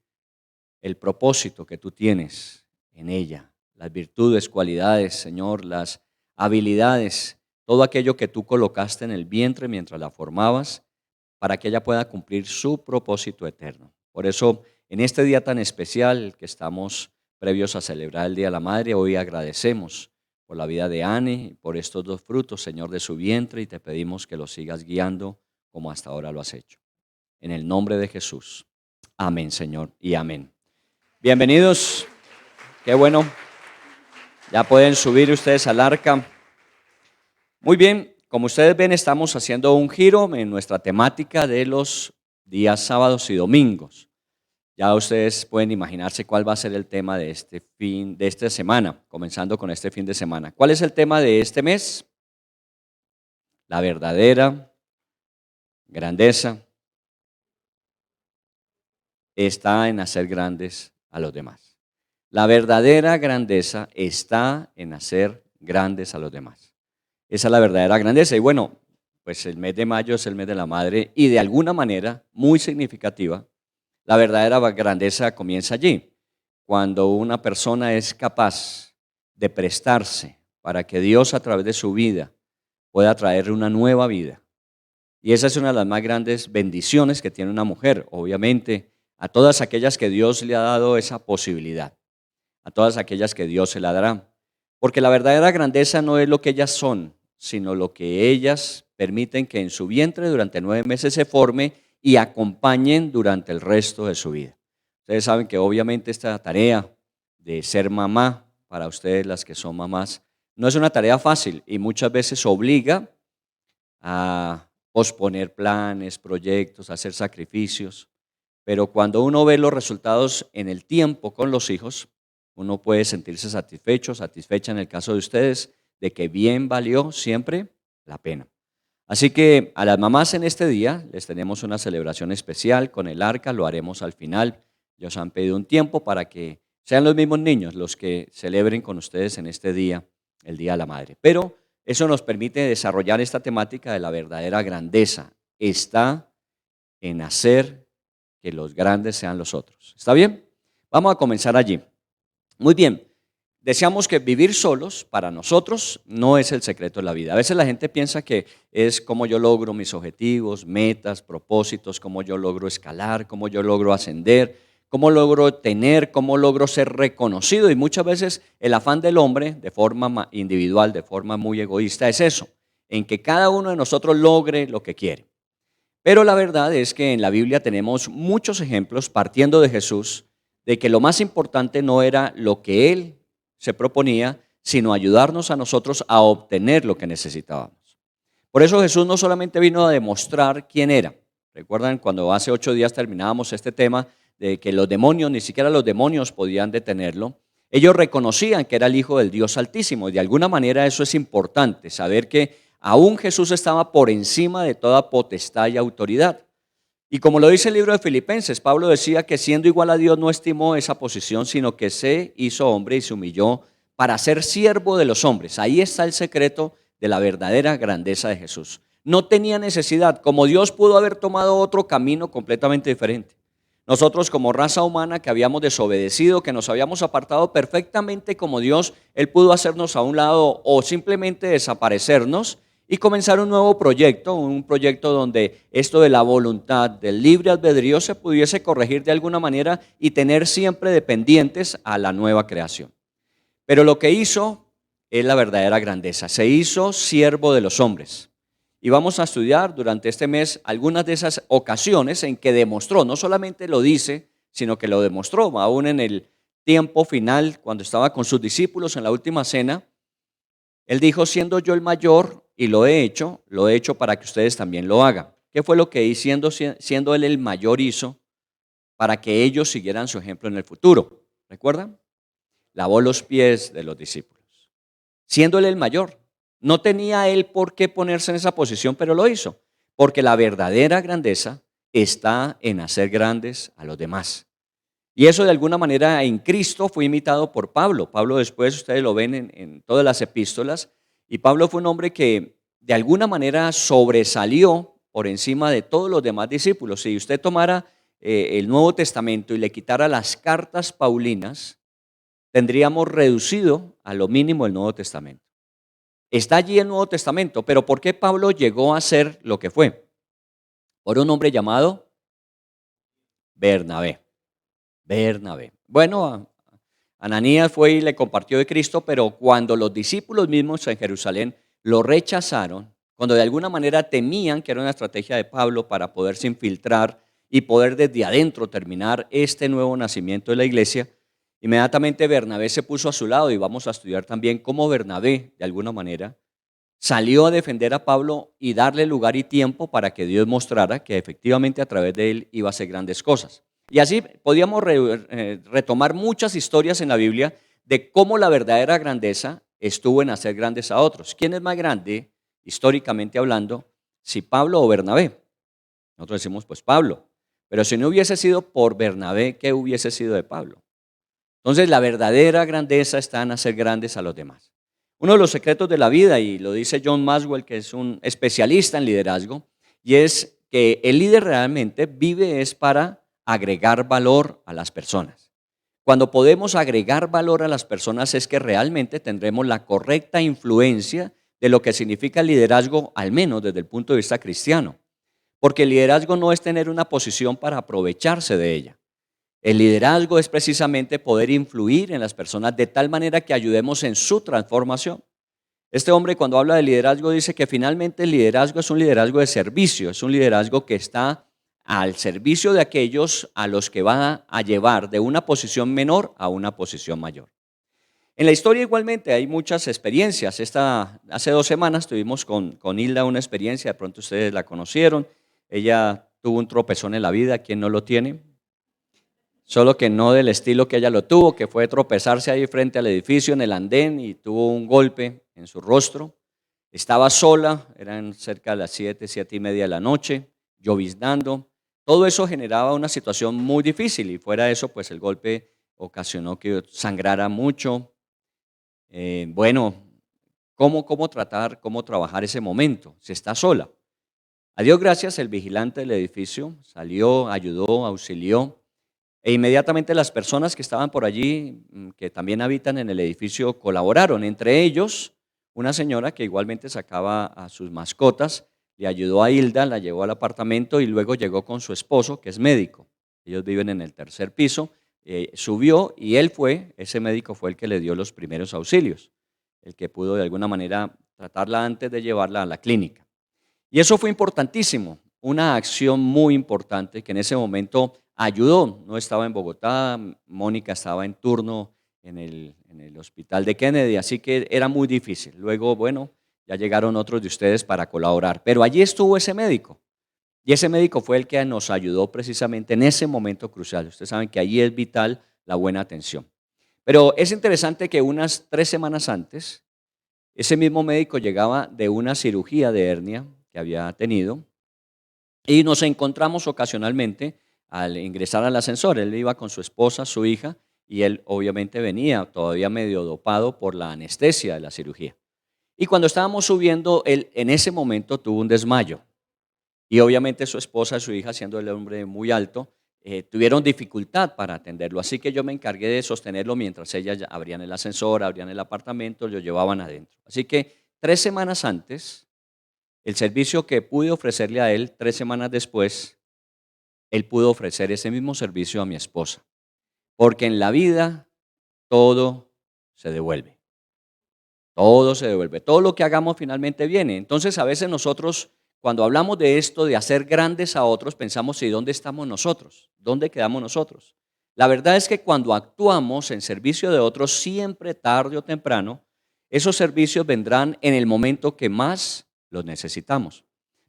Speaker 5: el propósito que tú tienes en ella, las virtudes, cualidades, Señor, las habilidades, todo aquello que tú colocaste en el vientre mientras la formabas, para que ella pueda cumplir su propósito eterno. Por eso, en este día tan especial que estamos previos a celebrar el Día de la Madre, hoy agradecemos por la vida de Annie y por estos dos frutos, Señor, de su vientre, y te pedimos que los sigas guiando como hasta ahora lo has hecho. En el nombre de Jesús. Amén, Señor, y amén. Bienvenidos. Qué bueno. Ya pueden subir ustedes al arca. Muy bien, como ustedes ven, estamos haciendo un giro en nuestra temática de los días sábados y domingos. Ya ustedes pueden imaginarse cuál va a ser el tema de esta semana, comenzando con este fin de semana. ¿Cuál es el tema de este mes? La verdadera grandeza está en hacer grandes a los demás. La verdadera grandeza está en hacer grandes a los demás. Esa es la verdadera grandeza. Y bueno, pues el mes de mayo es el mes de la madre y de alguna manera muy significativa, la verdadera grandeza comienza allí, cuando una persona es capaz de prestarse para que Dios a través de su vida pueda traerle una nueva vida. Y esa es una de las más grandes bendiciones que tiene una mujer, obviamente, a todas aquellas que Dios le ha dado esa posibilidad, a todas aquellas que Dios se la dará. Porque la verdadera grandeza no es lo que ellas son, sino lo que ellas permiten que en su vientre durante 9 meses se forme y acompañen durante el resto de su vida. Ustedes saben que obviamente esta tarea de ser mamá, para ustedes las que son mamás, no es una tarea fácil y muchas veces obliga a posponer planes, proyectos, a hacer sacrificios. Pero cuando uno ve los resultados en el tiempo con los hijos, uno puede sentirse satisfecho, satisfecha en el caso de ustedes, de que bien valió siempre la pena. Así que a las mamás en este día les tenemos una celebración especial con el arca, lo haremos al final. Ellos han pedido un tiempo para que sean los mismos niños los que celebren con ustedes en este día, el Día de la Madre. Pero eso nos permite desarrollar esta temática de la verdadera grandeza. Está en hacer que los grandes sean los otros. ¿Está bien? Vamos a comenzar allí. Muy bien. Deseamos que vivir solos para nosotros no es el secreto de la vida. A veces la gente piensa que es cómo yo logro mis objetivos, metas, propósitos, cómo yo logro escalar, cómo yo logro ascender, cómo logro tener, cómo logro ser reconocido. Y muchas veces el afán del hombre, de forma individual, de forma muy egoísta, es eso, en que cada uno de nosotros logre lo que quiere. Pero la verdad es que en la Biblia tenemos muchos ejemplos, partiendo de Jesús, de que lo más importante no era lo que Él se proponía, sino ayudarnos a nosotros a obtener lo que necesitábamos. Por eso Jesús no solamente vino a demostrar quién era. Recuerdan cuando hace 8 días terminábamos este tema de que los demonios, ni siquiera los demonios podían detenerlo. Ellos reconocían que era el Hijo del Dios Altísimo y de alguna manera eso es importante, saber que aún Jesús estaba por encima de toda potestad y autoridad. Y como lo dice el libro de Filipenses, Pablo decía que siendo igual a Dios no estimó esa posición, sino que se hizo hombre y se humilló para ser siervo de los hombres. Ahí está el secreto de la verdadera grandeza de Jesús. No tenía necesidad, como Dios pudo haber tomado otro camino completamente diferente. Nosotros como raza humana que habíamos desobedecido, que nos habíamos apartado perfectamente como Dios, Él pudo hacernos a un lado o simplemente desaparecernos y comenzar un nuevo proyecto, un proyecto donde esto de la voluntad, del libre albedrío se pudiese corregir de alguna manera y tener siempre dependientes a la nueva creación. Pero lo que hizo es la verdadera grandeza, se hizo siervo de los hombres. Y vamos a estudiar durante este mes algunas de esas ocasiones en que demostró, no solamente lo dice, sino que lo demostró, aún en el tiempo final, cuando estaba con sus discípulos en la última cena. Él dijo, siendo yo el mayor y lo he hecho para que ustedes también lo hagan. ¿Qué fue lo que siendo él el mayor hizo para que ellos siguieran su ejemplo en el futuro? ¿Recuerdan? Lavó los pies de los discípulos. Siendo él el mayor, No tenía él por qué ponerse en esa posición, pero lo hizo. Porque la verdadera grandeza está en hacer grandes a los demás. Y eso de alguna manera en Cristo fue imitado por Pablo. Pablo después, ustedes lo ven en todas las epístolas, y Pablo fue un hombre que de alguna manera sobresalió por encima de todos los demás discípulos. Si usted tomara el Nuevo Testamento y le quitara las cartas paulinas, tendríamos reducido a lo mínimo el Nuevo Testamento. Está allí el Nuevo Testamento, pero ¿por qué Pablo llegó a ser lo que fue? Por un hombre llamado Bernabé. Bueno, Ananías fue y le compartió de Cristo, pero cuando los discípulos mismos en Jerusalén lo rechazaron, cuando de alguna manera temían que era una estrategia de Pablo para poderse infiltrar y poder desde adentro terminar este nuevo nacimiento de la iglesia, inmediatamente Bernabé se puso a su lado, y vamos a estudiar también cómo Bernabé, de alguna manera, salió a defender a Pablo y darle lugar y tiempo para que Dios mostrara que efectivamente a través de él iba a hacer grandes cosas. Y así podíamos retomar muchas historias en la Biblia de cómo la verdadera grandeza estuvo en hacer grandes a otros. ¿Quién es más grande, históricamente hablando, si Pablo o Bernabé? Nosotros decimos pues Pablo, pero si no hubiese sido por Bernabé, ¿qué hubiese sido de Pablo? Entonces la verdadera grandeza está en hacer grandes a los demás. Uno de los secretos de la vida, y lo dice John Maxwell, que es un especialista en liderazgo, y es que el líder realmente vive es para agregar valor a las personas. Cuando podemos agregar valor a las personas es que realmente tendremos la correcta influencia de lo que significa el liderazgo, al menos desde el punto de vista cristiano. Porque el liderazgo no es tener una posición para aprovecharse de ella. El liderazgo es precisamente poder influir en las personas de tal manera que ayudemos en su transformación. Este hombre, cuando habla de liderazgo, dice que finalmente el liderazgo es un liderazgo de servicio, es un liderazgo que está al servicio de aquellos a los que va a llevar de una posición menor a una posición mayor. En la historia igualmente hay muchas experiencias. Hace 2 semanas tuvimos con Hilda una experiencia, de pronto ustedes la conocieron. Ella tuvo un tropezón en la vida, ¿quién no lo tiene? Solo que no del estilo que ella lo tuvo, que fue tropezarse ahí frente al edificio en el andén y tuvo un golpe en su rostro. Estaba sola, eran cerca de las 7:30 de la noche, lloviznando. Todo eso generaba una situación muy difícil, y fuera de eso, pues el golpe ocasionó que sangrara mucho. Bueno, ¿cómo trabajar ese momento? Se está sola. A Dios gracias, el vigilante del edificio salió, ayudó, auxilió, e inmediatamente las personas que estaban por allí, que también habitan en el edificio, colaboraron. Entre ellos, una señora que igualmente sacaba a sus mascotas, le ayudó a Hilda, la llevó al apartamento y luego llegó con su esposo, que es médico. Ellos viven en el 3er piso, subió y ese médico fue el que le dio los primeros auxilios, el que pudo de alguna manera tratarla antes de llevarla a la clínica. Y eso fue importantísimo, una acción muy importante que en ese momento ayudó. No estaba en Bogotá, Mónica estaba en turno en el hospital de Kennedy, así que era muy difícil. Luego, bueno, ya llegaron otros de ustedes para colaborar, pero allí estuvo ese médico, y ese médico fue el que nos ayudó precisamente en ese momento crucial. Ustedes saben que allí es vital la buena atención. Pero es interesante que unas 3 semanas antes, ese mismo médico llegaba de una cirugía de hernia que había tenido, y nos encontramos ocasionalmente al ingresar al ascensor. Él iba con su esposa, su hija, y él obviamente venía todavía medio dopado por la anestesia de la cirugía. Y cuando estábamos subiendo, él en ese momento tuvo un desmayo. Y obviamente su esposa y su hija, siendo el hombre muy alto, tuvieron dificultad para atenderlo. Así que yo me encargué de sostenerlo mientras ellas abrían el ascensor, abrían el apartamento, lo llevaban adentro. Así que 3 semanas antes, el servicio que pude ofrecerle a él, 3 semanas después, él pudo ofrecer ese mismo servicio a mi esposa. Porque en la vida todo se devuelve. Todo se devuelve. Todo lo que hagamos finalmente viene. Entonces a veces nosotros, cuando hablamos de esto, de hacer grandes a otros, pensamos, ¿y dónde estamos nosotros? ¿Dónde quedamos nosotros? La verdad es que cuando actuamos en servicio de otros, siempre tarde o temprano, esos servicios vendrán en el momento que más los necesitamos.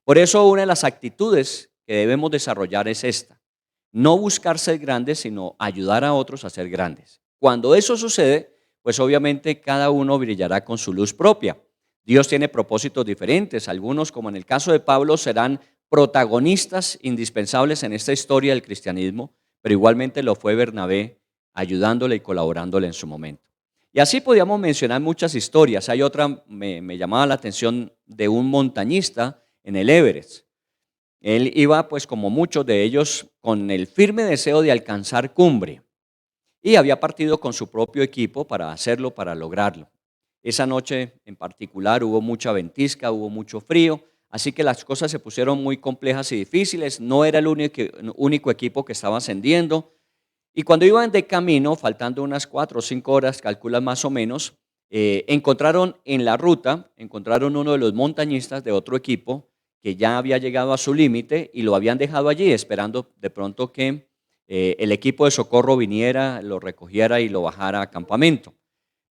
Speaker 5: Por eso una de las actitudes que debemos desarrollar es esta: no buscar ser grandes, sino ayudar a otros a ser grandes. Cuando eso sucede, pues obviamente cada uno brillará con su luz propia. Dios tiene propósitos diferentes. Algunos, como en el caso de Pablo, serán protagonistas indispensables en esta historia del cristianismo, pero igualmente lo fue Bernabé, ayudándole y colaborándole en su momento. Y así podíamos mencionar muchas historias. Hay otra, me llamaba la atención, de un montañista en el Everest. Él iba, pues como muchos de ellos, con el firme deseo de alcanzar cumbre y había partido con su propio equipo para hacerlo, para lograrlo. Esa noche en particular hubo mucha ventisca, hubo mucho frío, así que las cosas se pusieron muy complejas y difíciles. No era el único equipo que estaba ascendiendo. Y cuando iban de camino, faltando unas 4 o 5 horas, calculan más o menos, encontraron en la ruta, encontraron uno de los montañistas de otro equipo que ya había llegado a su límite y lo habían dejado allí esperando de pronto que el equipo de socorro viniera, lo recogiera y lo bajara a campamento.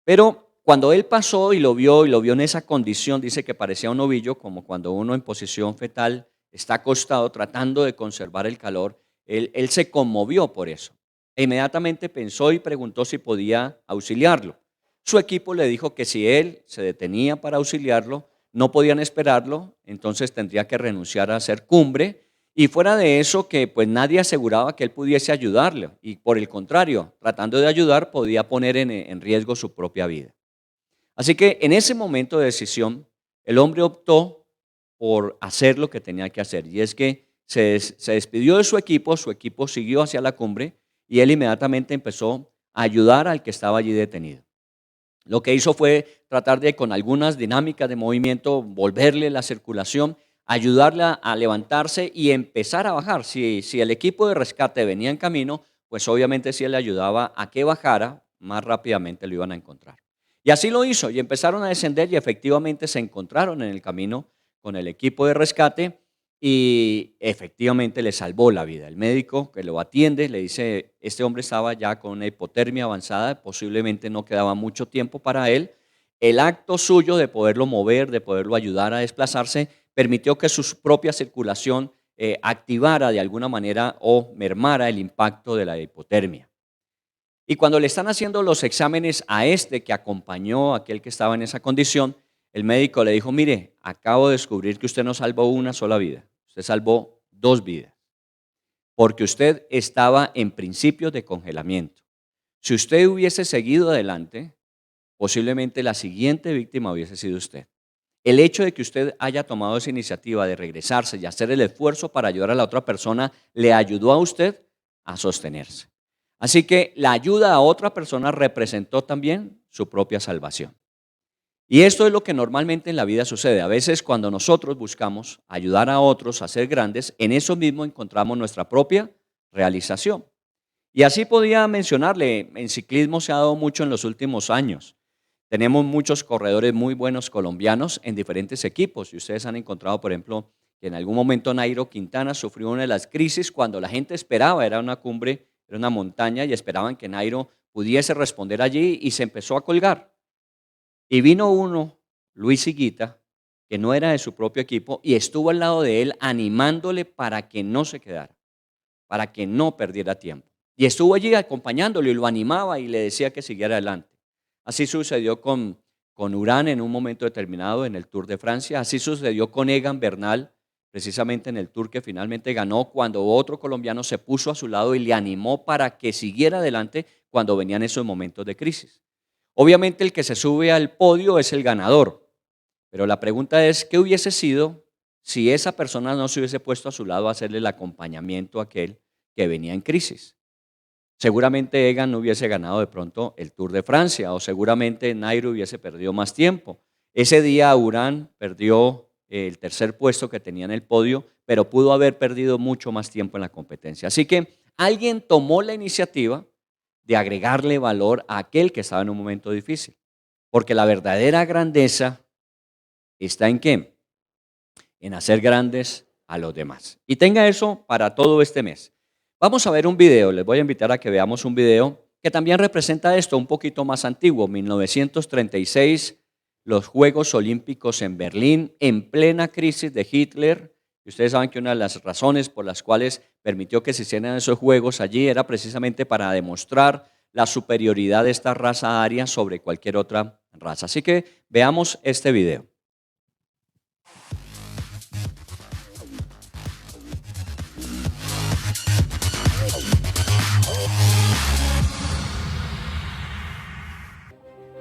Speaker 5: Pero cuando él pasó y lo vio en esa condición, dice que parecía un ovillo, como cuando uno en posición fetal está acostado tratando de conservar el calor, él se conmovió por eso. E inmediatamente pensó y preguntó si podía auxiliarlo. Su equipo le dijo que si él se detenía para auxiliarlo, no podían esperarlo, entonces tendría que renunciar a hacer cumbre, y fuera de eso que pues nadie aseguraba que él pudiese ayudarle, y por el contrario, tratando de ayudar podía poner en riesgo su propia vida. Así que en ese momento de decisión, el hombre optó por hacer lo que tenía que hacer, y es que se despidió de su equipo siguió hacia la cumbre, y él inmediatamente empezó a ayudar al que estaba allí detenido. Lo que hizo fue tratar de, con algunas dinámicas de movimiento, volverle la circulación, ayudarle a levantarse y empezar a bajar. Si el equipo de rescate venía en camino, pues obviamente si él le ayudaba a que bajara, más rápidamente lo iban a encontrar. Y así lo hizo, y empezaron a descender y efectivamente se encontraron en el camino con el equipo de rescate y efectivamente le salvó la vida. El médico que lo atiende le dice, este hombre estaba ya con una hipotermia avanzada, posiblemente no quedaba mucho tiempo para él. El acto suyo de poderlo mover, de poderlo ayudar a desplazarse, permitió que su propia circulación activara de alguna manera o mermara el impacto de la hipotermia. Y cuando le están haciendo los exámenes a este que acompañó a aquel que estaba en esa condición, el médico le dijo, mire, acabo de descubrir que usted no salvó una sola vida, usted salvó 2 vidas, porque usted estaba en principios de congelamiento. Si usted hubiese seguido adelante, posiblemente la siguiente víctima hubiese sido usted. El hecho de que usted haya tomado esa iniciativa de regresarse y hacer el esfuerzo para ayudar a la otra persona, le ayudó a usted a sostenerse. Así que la ayuda a otra persona representó también su propia salvación. Y esto es lo que normalmente en la vida sucede. A veces cuando nosotros buscamos ayudar a otros a ser grandes, en eso mismo encontramos nuestra propia realización. Y así podía mencionarle, en ciclismo se ha dado mucho en los últimos años. Tenemos muchos corredores muy buenos colombianos en diferentes equipos. Y ustedes han encontrado, por ejemplo, que en algún momento Nairo Quintana sufrió una de las crisis cuando la gente esperaba, era una cumbre, era una montaña y esperaban que Nairo pudiese responder allí y se empezó a colgar. Y vino uno, Luis Higuita, que no era de su propio equipo y estuvo al lado de él animándole para que no se quedara, para que no perdiera tiempo. Y estuvo allí acompañándolo y lo animaba y le decía que siguiera adelante. Así sucedió con Urán en un momento determinado en el Tour de Francia. Así sucedió con Egan Bernal, precisamente en el Tour que finalmente ganó, cuando otro colombiano se puso a su lado y le animó para que siguiera adelante cuando venían esos momentos de crisis. Obviamente el que se sube al podio es el ganador, pero la pregunta es, ¿qué hubiese sido si esa persona no se hubiese puesto a su lado a hacerle el acompañamiento a aquel que venía en crisis? Seguramente Egan no hubiese ganado de pronto el Tour de Francia o seguramente Nairo hubiese perdido más tiempo. Ese día Urán perdió el 3er puesto que tenía en el podio, pero pudo haber perdido mucho más tiempo en la competencia. Así que alguien tomó la iniciativa de agregarle valor a aquel que estaba en un momento difícil. Porque la verdadera grandeza está ¿en qué? En hacer grandes a los demás. Y tenga eso para todo este mes. Vamos a ver un video, les voy a invitar a que veamos un video que también representa esto, un poquito más antiguo, 1936, los Juegos Olímpicos en Berlín, en plena crisis de Hitler. Y ustedes saben que una de las razones por las cuales permitió que se hicieran esos juegos allí era precisamente para demostrar la superioridad de esta raza aria sobre cualquier otra raza. Así que veamos este video.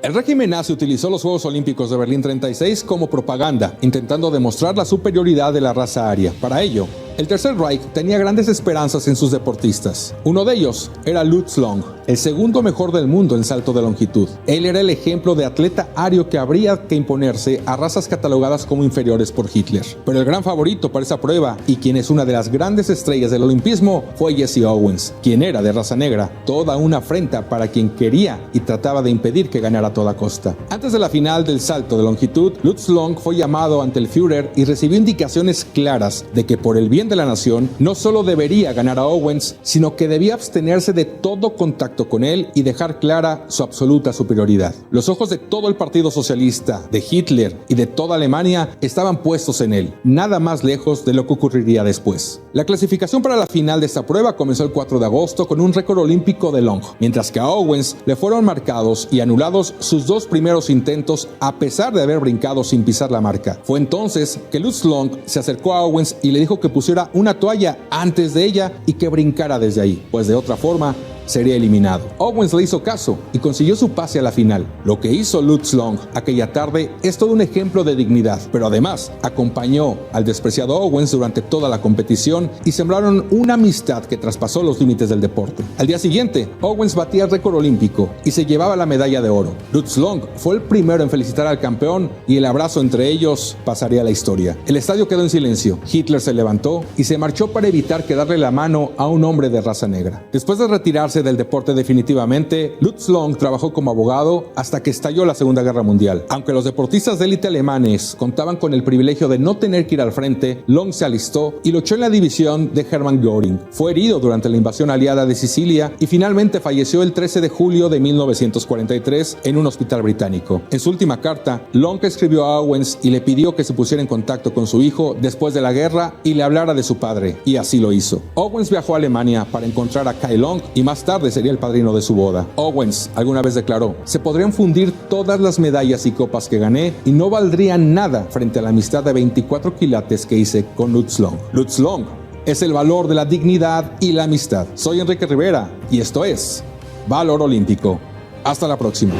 Speaker 6: El régimen nazi utilizó los Juegos Olímpicos de Berlín 36 como propaganda, intentando demostrar la superioridad de la raza aria. Para ello, el Tercer Reich tenía grandes esperanzas en sus deportistas. Uno de ellos era Lutz Long, el segundo mejor del mundo en salto de longitud. Él era el ejemplo de atleta ario que habría que imponerse a razas catalogadas como inferiores por Hitler. Pero el gran favorito para esa prueba, y quien es una de las grandes estrellas del olimpismo, fue Jesse Owens, quien era de raza negra, toda una afrenta para quien quería y trataba de impedir que ganara a toda costa. Antes de la final del salto de longitud, Lutz Long fue llamado ante el Führer y recibió indicaciones claras de que por el bien de la nación, no solo debería ganar a Owens, sino que debía abstenerse de todo contacto con él y dejar clara su absoluta superioridad. Los ojos de todo el Partido Socialista, de Hitler y de toda Alemania estaban puestos en él, nada más lejos de lo que ocurriría después. La clasificación para la final de esta prueba comenzó el 4 de agosto con un récord olímpico de long, mientras que a Owens le fueron marcados y anulados sus dos primeros intentos a pesar de haber brincado sin pisar la marca. Fue entonces que Lutz Long se acercó a Owens y le dijo que pusiera una toalla antes de ella y que brincara desde ahí, pues de otra forma sería eliminado. Owens le hizo caso y consiguió su pase a la final. Lo que hizo Lutz Long aquella tarde es todo un ejemplo de dignidad, pero además acompañó al despreciado Owens durante toda la competición y sembraron una amistad que traspasó los límites del deporte. Al día siguiente, Owens batía el récord olímpico y se llevaba la medalla de oro. Lutz Long fue el primero en felicitar al campeón y el abrazo entre ellos pasaría a la historia. El estadio quedó en silencio. Hitler se levantó y se marchó para evitar que darle la mano a un hombre de raza negra. Después de retirarse del deporte definitivamente, Lutz Long trabajó como abogado hasta que estalló la Segunda Guerra Mundial. Aunque los deportistas de élite alemanes contaban con el privilegio de no tener que ir al frente, Long se alistó y luchó en la división de Hermann Göring. Fue herido durante la invasión aliada de Sicilia y finalmente falleció el 13 de julio de 1943 en un hospital británico. En su última carta, Long escribió a Owens y le pidió que se pusiera en contacto con su hijo después de la guerra y le hablara de su padre, y así lo hizo. Owens viajó a Alemania para encontrar a Kai Long y más tarde sería el padrino de su boda. Owens alguna vez declaró: "Se podrían fundir todas las medallas y copas que gané y no valdrían nada frente a la amistad de 24 quilates que hice con Lutz Long". Lutz Long es el valor de la dignidad y la amistad. Soy Enrique Rivera y esto es Valor Olímpico. Hasta la próxima.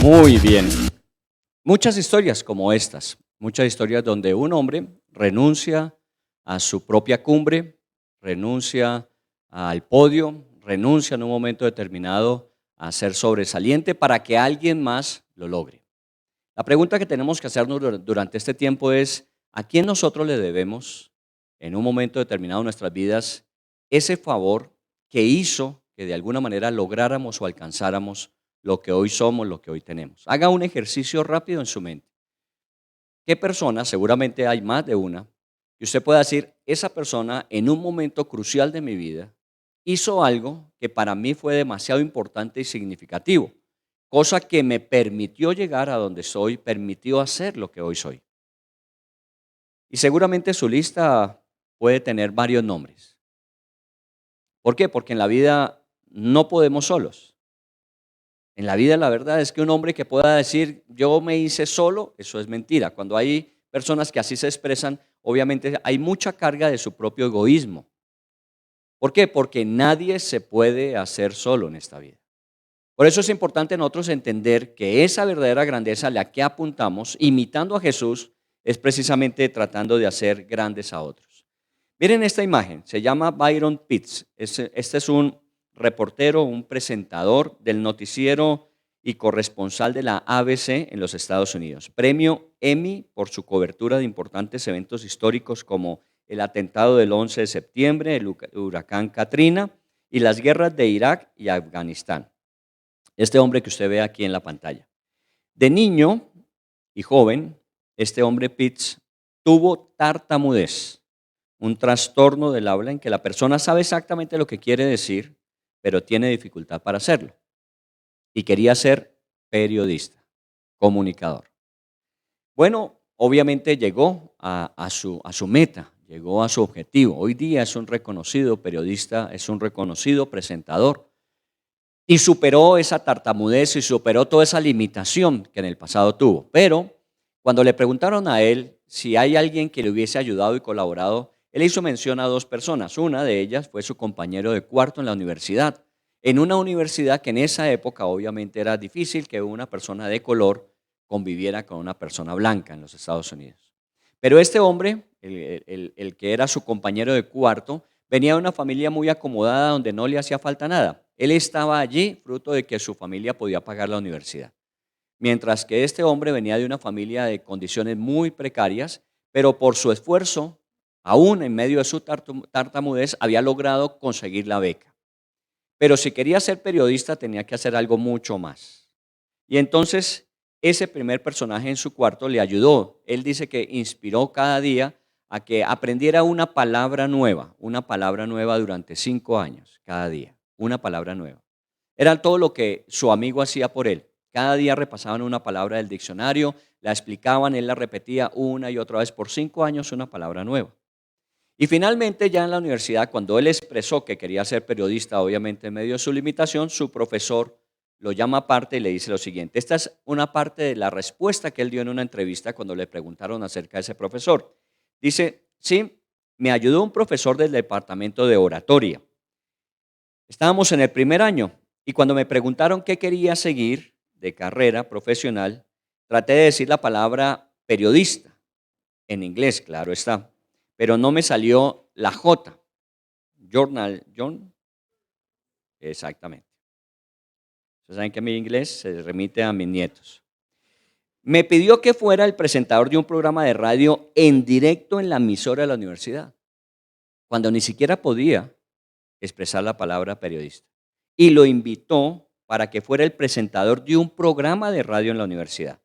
Speaker 5: Muy bien. Muchas historias como estas, muchas historias donde un hombre renuncia a su propia cumbre, renuncia al podio, renuncia en un momento determinado a ser sobresaliente para que alguien más lo logre. La pregunta que tenemos que hacernos durante este tiempo es: ¿a quién nosotros le debemos en un momento determinado de nuestras vidas ese favor que hizo que de alguna manera lográramos o alcanzáramos lo que hoy somos, lo que hoy tenemos? Haga un ejercicio rápido en su mente. ¿Qué persona, seguramente hay más de una, y usted puede decir: esa persona en un momento crucial de mi vida hizo algo que para mí fue demasiado importante y significativo, cosa que me permitió llegar a donde soy, permitió hacer lo que hoy soy? Y seguramente su lista puede tener varios nombres. ¿Por qué? Porque en la vida no podemos solos. En la vida la verdad es que un hombre que pueda decir yo me hice solo, eso es mentira. Cuando hay personas que así se expresan, obviamente hay mucha carga de su propio egoísmo. ¿Por qué? Porque nadie se puede hacer solo en esta vida. Por eso es importante nosotros entender que esa verdadera grandeza a la que apuntamos, imitando a Jesús, es precisamente tratando de hacer grandes a otros. Miren esta imagen, se llama Byron Pitts. Este es un reportero, un presentador del noticiero y corresponsal de la ABC en los Estados Unidos. Premio Emmy por su cobertura de importantes eventos históricos como el atentado del 11 de septiembre, el huracán Katrina y las guerras de Irak y Afganistán. Este hombre que usted ve aquí en la pantalla. De niño y joven, este hombre Pitts tuvo tartamudez, un trastorno del habla en que la persona sabe exactamente lo que quiere decir, pero tiene dificultad para hacerlo. Y quería ser periodista, comunicador. Bueno, obviamente llegó a su meta, llegó a su objetivo. Hoy día es un reconocido periodista, es un reconocido presentador. Y superó esa tartamudez y superó toda esa limitación que en el pasado tuvo. Pero cuando le preguntaron a él si hay alguien que le hubiese ayudado y colaborado, él hizo mención a dos personas. Una de ellas fue su compañero de cuarto en la universidad. En una universidad que en esa época obviamente era difícil que una persona de color conviviera con una persona blanca en los Estados Unidos. Pero este hombre, el que era su compañero de cuarto, venía de una familia muy acomodada donde no le hacía falta nada. Él estaba allí fruto de que su familia podía pagar la universidad. Mientras que este hombre venía de una familia de condiciones muy precarias, pero por su esfuerzo, aún en medio de su tartamudez, había logrado conseguir la beca. Pero si quería ser periodista tenía que hacer algo mucho más. Y entonces ese primer personaje en su cuarto le ayudó. Él dice que inspiró cada día a que aprendiera una palabra nueva durante 5 años, cada día, una palabra nueva. Era todo lo que su amigo hacía por él. Cada día repasaban una palabra del diccionario, la explicaban, él la repetía una y otra vez por 5 años, una palabra nueva. Y finalmente ya en la universidad, cuando él expresó que quería ser periodista, obviamente en medio de su limitación, su profesor lo llama aparte y le dice lo siguiente. Esta es una parte de la respuesta que él dio en una entrevista cuando le preguntaron acerca de ese profesor. Dice, sí, me ayudó un profesor del departamento de oratoria. Estábamos en el primer año y cuando me preguntaron qué quería seguir de carrera profesional, traté de decir la palabra periodista, en inglés, claro está, pero no me salió la J, journal, exactamente. Ustedes saben que mi inglés se remite a mis nietos. Me pidió que fuera el presentador de un programa de radio en directo en la emisora de la universidad, cuando ni siquiera podía expresar la palabra periodista. Y lo invitó para que fuera el presentador de un programa de radio en la universidad.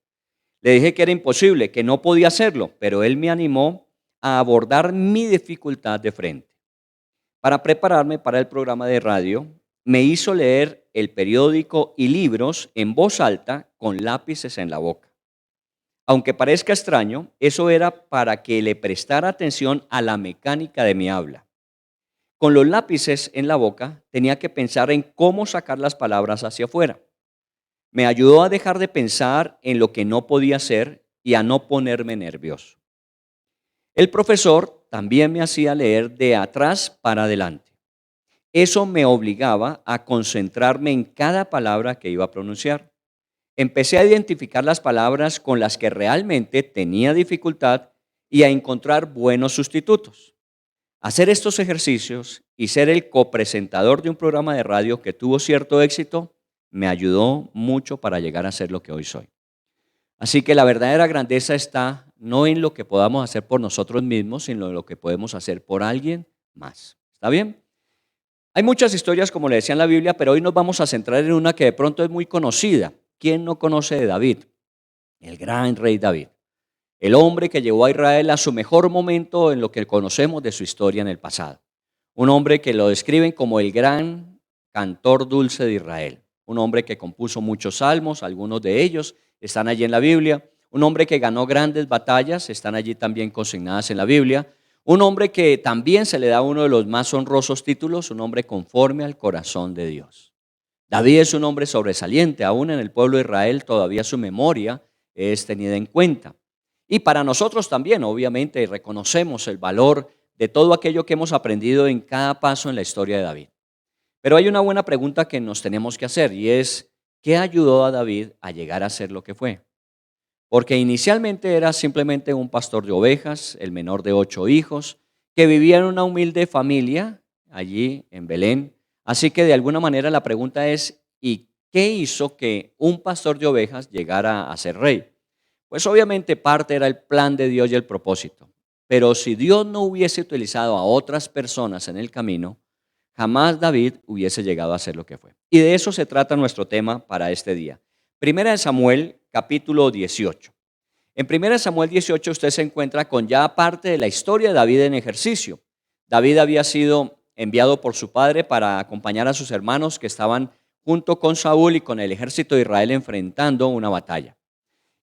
Speaker 5: Le dije que era imposible, que no podía hacerlo, pero él me animó a abordar mi dificultad de frente. Para prepararme para el programa de radio, me hizo leer el periódico y libros en voz alta con lápices en la boca. Aunque parezca extraño, eso era para que le prestara atención a la mecánica de mi habla. Con los lápices en la boca tenía que pensar en cómo sacar las palabras hacia afuera. Me ayudó a dejar de pensar en lo que no podía hacer y a no ponerme nervioso. El profesor también me hacía leer de atrás para adelante. Eso me obligaba a concentrarme en cada palabra que iba a pronunciar. Empecé a identificar las palabras con las que realmente tenía dificultad y a encontrar buenos sustitutos. Hacer estos ejercicios y ser el copresentador de un programa de radio que tuvo cierto éxito me ayudó mucho para llegar a ser lo que hoy soy. Así que la verdadera grandeza está no en lo que podamos hacer por nosotros mismos, sino en lo que podemos hacer por alguien más. ¿Está bien? Hay muchas historias, como le decía en la Biblia, pero hoy nos vamos a centrar en una que de pronto es muy conocida. ¿Quién no conoce de David? El gran rey David. El hombre que llevó a Israel a su mejor momento en lo que conocemos de su historia en el pasado. Un hombre que lo describen como el gran cantor dulce de Israel. Un hombre que compuso muchos salmos, algunos de ellos están allí en la Biblia. Un hombre que ganó grandes batallas, están allí también consignadas en la Biblia. Un hombre que también se le da uno de los más honrosos títulos, un hombre conforme al corazón de Dios. David es un hombre sobresaliente, aún en el pueblo de Israel todavía su memoria es tenida en cuenta. Y para nosotros también, obviamente, reconocemos el valor de todo aquello que hemos aprendido en cada paso en la historia de David. Pero hay una buena pregunta que nos tenemos que hacer y es, ¿qué ayudó a David a llegar a ser lo que fue? Porque inicialmente era simplemente un pastor de ovejas, el menor de 8 hijos, que vivía en una humilde familia allí en Belén. Así que de alguna manera la pregunta es, ¿y qué hizo que un pastor de ovejas llegara a ser rey? Pues obviamente parte era el plan de Dios y el propósito. Pero si Dios no hubiese utilizado a otras personas en el camino, jamás David hubiese llegado a ser lo que fue. Y de eso se trata nuestro tema para este día. Primera de Samuel, capítulo 18. En Primera de Samuel 18 usted se encuentra con ya parte de la historia de David en ejercicio. David había sido enviado por su padre para acompañar a sus hermanos que estaban junto con Saúl y con el ejército de Israel enfrentando una batalla.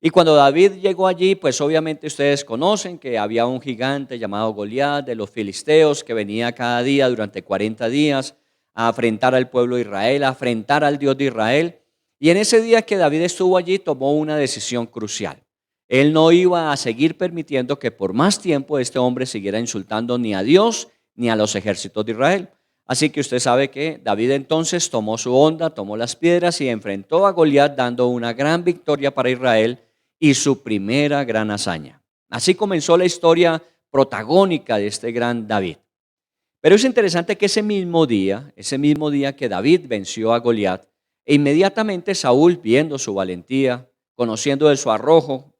Speaker 5: Y cuando David llegó allí, pues obviamente ustedes conocen que había un gigante llamado Goliat de los filisteos que venía cada día durante 40 días a afrentar al pueblo de Israel, a afrentar al Dios de Israel. Y en ese día que David estuvo allí tomó una decisión crucial. Él no iba a seguir permitiendo que por más tiempo este hombre siguiera insultando ni a Dios ni a los ejércitos de Israel. Así que usted sabe que David entonces tomó su onda, tomó las piedras y enfrentó a Goliat, dando una gran victoria para Israel y su primera gran hazaña. Así comenzó la historia protagónica de este gran David. Pero es interesante que ese mismo día que David venció a Goliat, e inmediatamente Saúl, viendo su valentía, conociendo de su arrojo,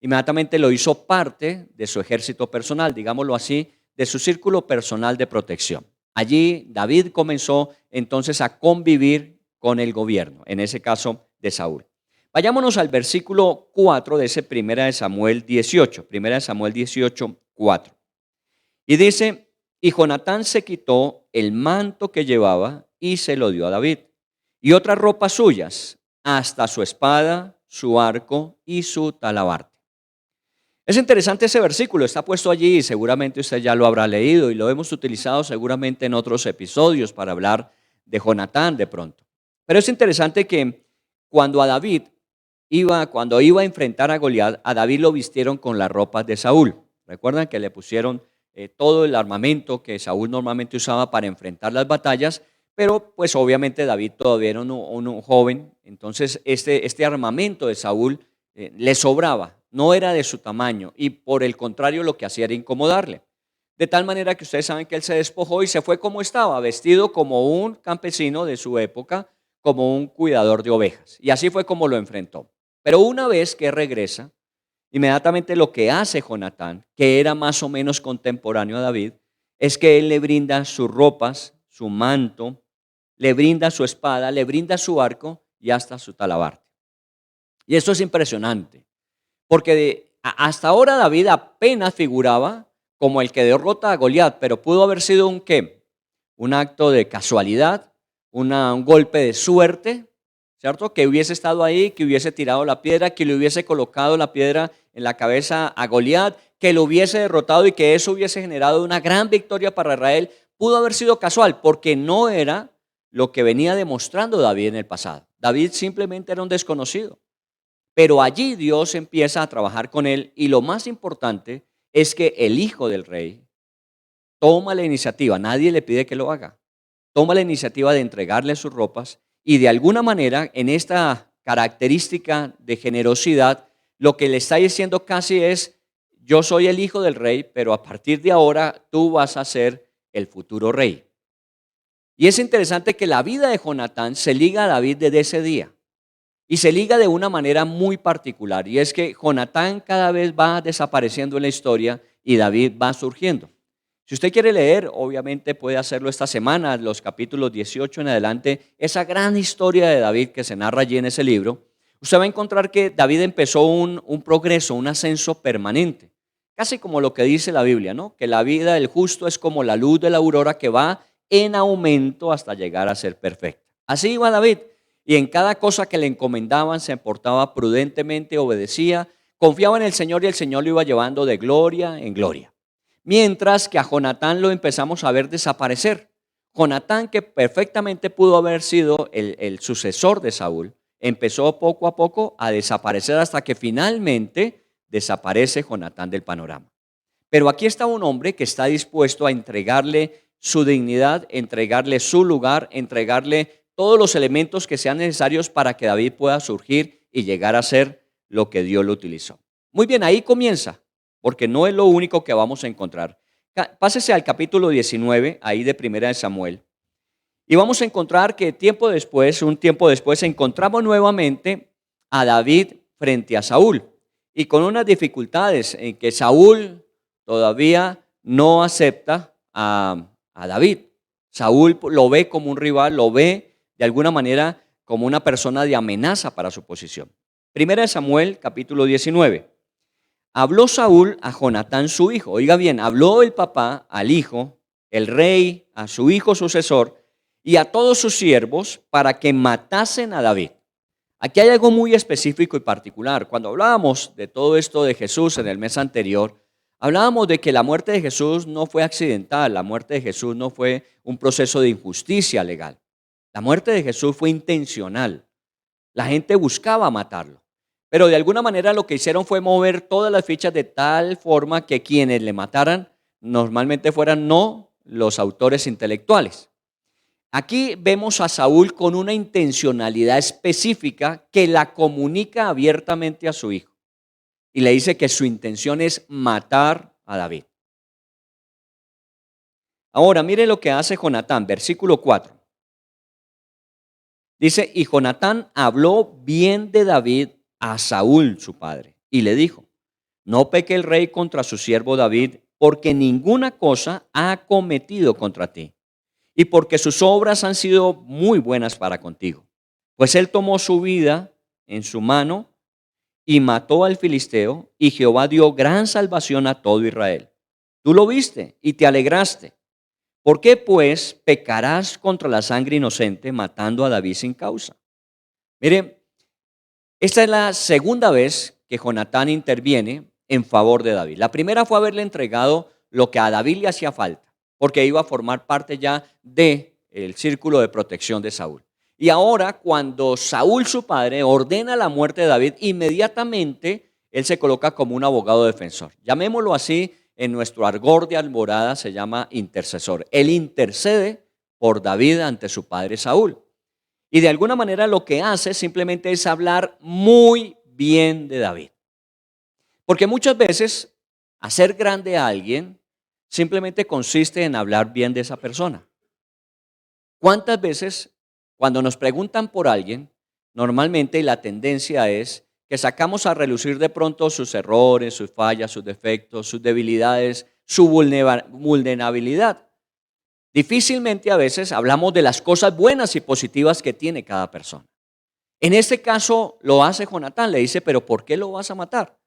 Speaker 5: inmediatamente lo hizo parte de su ejército personal, digámoslo así, de su círculo personal de protección. Allí David comenzó entonces a convivir con el gobierno, en ese caso de Saúl. Vayámonos al versículo 4 de ese 1 Samuel 18, 1 Samuel 18, 4. Y dice, y Jonatán se quitó el manto que llevaba y se lo dio a David, y otras ropas suyas, hasta su espada, su arco y su talabarte. Es interesante ese versículo, está puesto allí y seguramente usted ya lo habrá leído y lo hemos utilizado seguramente en otros episodios para hablar de Jonatán de pronto. Pero es interesante que cuando iba a enfrentar a Goliat, a David lo vistieron con las ropas de Saúl. Recuerdan que le pusieron todo el armamento que Saúl normalmente usaba para enfrentar las batallas, pero pues obviamente David todavía era un joven, entonces este armamento de Saúl le sobraba, no era de su tamaño y por el contrario lo que hacía era incomodarle. De tal manera que ustedes saben que él se despojó y se fue como estaba, vestido como un campesino de su época, como un cuidador de ovejas. Y así fue como lo enfrentó. Pero una vez que regresa, inmediatamente lo que hace Jonatán, que era más o menos contemporáneo a David, es que él le brinda sus ropas, su manto, le brinda su espada, le brinda su arco y hasta su talabarte. Y esto es impresionante, porque hasta ahora David apenas figuraba como el que derrota a Goliat, pero pudo haber sido un ¿qué? Un acto de casualidad, un golpe de suerte, ¿cierto? Que hubiese estado ahí, que hubiese tirado la piedra, que le hubiese colocado la piedra en la cabeza a Goliat, que lo hubiese derrotado y que eso hubiese generado una gran victoria para Israel. Pudo haber sido casual, porque no era lo que venía demostrando David en el pasado. David simplemente era un desconocido. Pero allí Dios empieza a trabajar con él y lo más importante es que el hijo del rey toma la iniciativa, nadie le pide que lo haga, toma la iniciativa de entregarle sus ropas y de alguna manera en esta característica de generosidad lo que le está diciendo casi es, yo soy el hijo del rey, pero a partir de ahora tú vas a ser el futuro rey. Y es interesante que la vida de Jonatán se liga a David desde ese día. Y se liga de una manera muy particular, y es que Jonatán cada vez va desapareciendo en la historia y David va surgiendo. Si usted quiere leer, obviamente puede hacerlo esta semana, los capítulos 18 en adelante, esa gran historia de David que se narra allí en ese libro, usted va a encontrar que David empezó un progreso, un ascenso permanente, casi como lo que dice la Biblia, ¿no? Que la vida del justo es como la luz de la aurora que va en aumento hasta llegar a ser perfecta. Así iba David. Y en cada cosa que le encomendaban se portaba prudentemente, obedecía, confiaba en el Señor y el Señor lo iba llevando de gloria en gloria. Mientras que a Jonatán lo empezamos a ver desaparecer. Jonatán, que perfectamente pudo haber sido el sucesor de Saúl, empezó poco a poco a desaparecer hasta que finalmente desaparece Jonatán del panorama. Pero aquí está un hombre que está dispuesto a entregarle su dignidad, entregarle su lugar, entregarle todos los elementos que sean necesarios para que David pueda surgir y llegar a ser lo que Dios lo utilizó. Muy bien, ahí comienza, porque no es lo único que vamos a encontrar. Pásese al capítulo 19, ahí de 1 Samuel, y vamos a encontrar que un tiempo después, encontramos nuevamente a David frente a Saúl, y con unas dificultades en que Saúl todavía no acepta a David. Saúl lo ve como un rival, lo ve de alguna manera como una persona de amenaza para su posición. 1 Samuel, capítulo 19. Habló Saúl a Jonatán su hijo. Oiga bien, habló el papá al hijo, el rey, a su hijo sucesor y a todos sus siervos para que matasen a David. Aquí hay algo muy específico y particular. Cuando hablábamos de todo esto de Jesús en el mes anterior, hablábamos de que la muerte de Jesús no fue accidental, la muerte de Jesús no fue un proceso de injusticia legal. La muerte de Jesús fue intencional. La gente buscaba matarlo. Pero de alguna manera lo que hicieron fue mover todas las fichas de tal forma que quienes le mataran normalmente fueran no los autores intelectuales. Aquí vemos a Saúl con una intencionalidad específica que la comunica abiertamente a su hijo. Y le dice que su intención es matar a David. Ahora, mire lo que hace Jonatán, versículo 4. Dice, y Jonatán habló bien de David a Saúl, su padre, y le dijo, no peque el rey contra su siervo David, porque ninguna cosa ha cometido contra ti, y porque sus obras han sido muy buenas para contigo. Pues él tomó su vida en su mano y mató al filisteo, y Jehová dio gran salvación a todo Israel. Tú lo viste y te alegraste. ¿Por qué pues pecarás contra la sangre inocente matando a David sin causa? Mire, esta es la segunda vez que Jonatán interviene en favor de David. La primera fue haberle entregado lo que a David le hacía falta, porque iba a formar parte ya del círculo de protección de Saúl. Y ahora, cuando Saúl, su padre, ordena la muerte de David, inmediatamente él se coloca como un abogado defensor. Llamémoslo así, en nuestro argot de alborada se llama intercesor. Él intercede por David ante su padre Saúl. Y de alguna manera lo que hace simplemente es hablar muy bien de David. Porque muchas veces hacer grande a alguien simplemente consiste en hablar bien de esa persona. ¿Cuántas veces cuando nos preguntan por alguien, normalmente la tendencia es que sacamos a relucir de pronto sus errores, sus fallas, sus defectos, sus debilidades, su vulnerabilidad? Difícilmente a veces hablamos de las cosas buenas y positivas que tiene cada persona. En este caso lo hace Jonatán, le dice, pero ¿por qué lo vas a matar?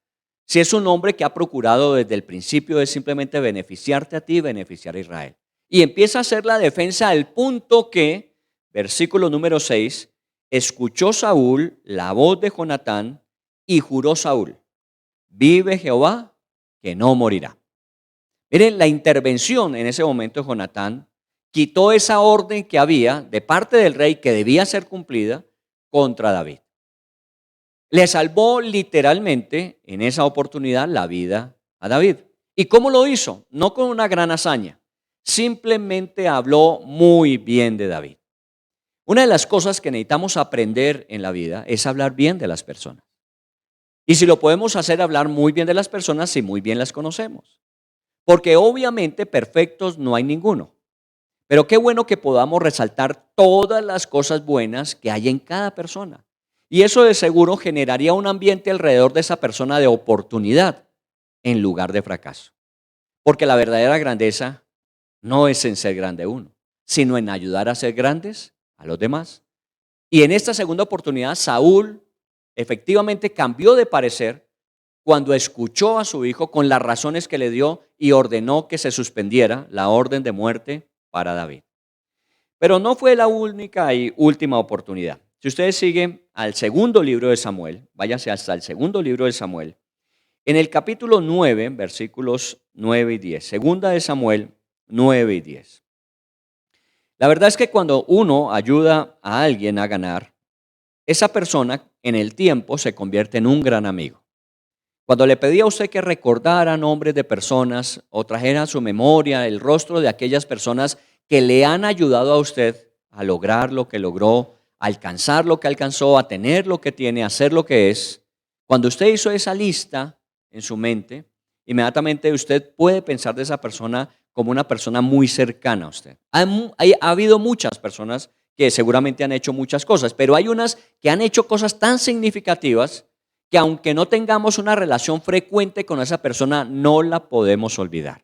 Speaker 5: Si es un hombre que ha procurado desde el principio es simplemente beneficiarte a ti y beneficiar a Israel. Y empieza a hacer la defensa al punto que, versículo número 6, escuchó Saúl la voz de Jonatán y juró Saúl, vive Jehová que no morirá. Miren, la intervención en ese momento de Jonatán quitó esa orden que había de parte del rey que debía ser cumplida contra David. Le salvó literalmente en esa oportunidad la vida a David. ¿Y cómo lo hizo? No con una gran hazaña, simplemente habló muy bien de David. Una de las cosas que necesitamos aprender en la vida es hablar bien de las personas. Y si lo podemos hacer, hablar muy bien de las personas si muy bien las conocemos. Porque obviamente perfectos no hay ninguno. Pero qué bueno que podamos resaltar todas las cosas buenas que hay en cada persona. Y eso de seguro generaría un ambiente alrededor de esa persona de oportunidad en lugar de fracaso. Porque la verdadera grandeza no es en ser grande uno, sino en ayudar a ser grandes a los demás. Y en esta segunda oportunidad, Saúl efectivamente cambió de parecer cuando escuchó a su hijo con las razones que le dio y ordenó que se suspendiera la orden de muerte para David. Pero no fue la única y última oportunidad. Si ustedes siguen al segundo libro de Samuel, váyase hasta el segundo libro de Samuel, en el capítulo 9, versículos 9 y 10, segunda de Samuel 9 y 10. La verdad es que cuando uno ayuda a alguien a ganar, esa persona en el tiempo se convierte en un gran amigo. Cuando le pedí a usted que recordara nombres de personas o trajera a su memoria el rostro de aquellas personas que le han ayudado a usted a lograr lo que logró, a alcanzar lo que alcanzó, a tener lo que tiene, a hacer lo que es, cuando usted hizo esa lista en su mente, inmediatamente usted puede pensar de esa persona como una persona muy cercana a usted. Ha habido muchas personas que seguramente han hecho muchas cosas, pero hay unas que han hecho cosas tan significativas que aunque no tengamos una relación frecuente con esa persona, no la podemos olvidar.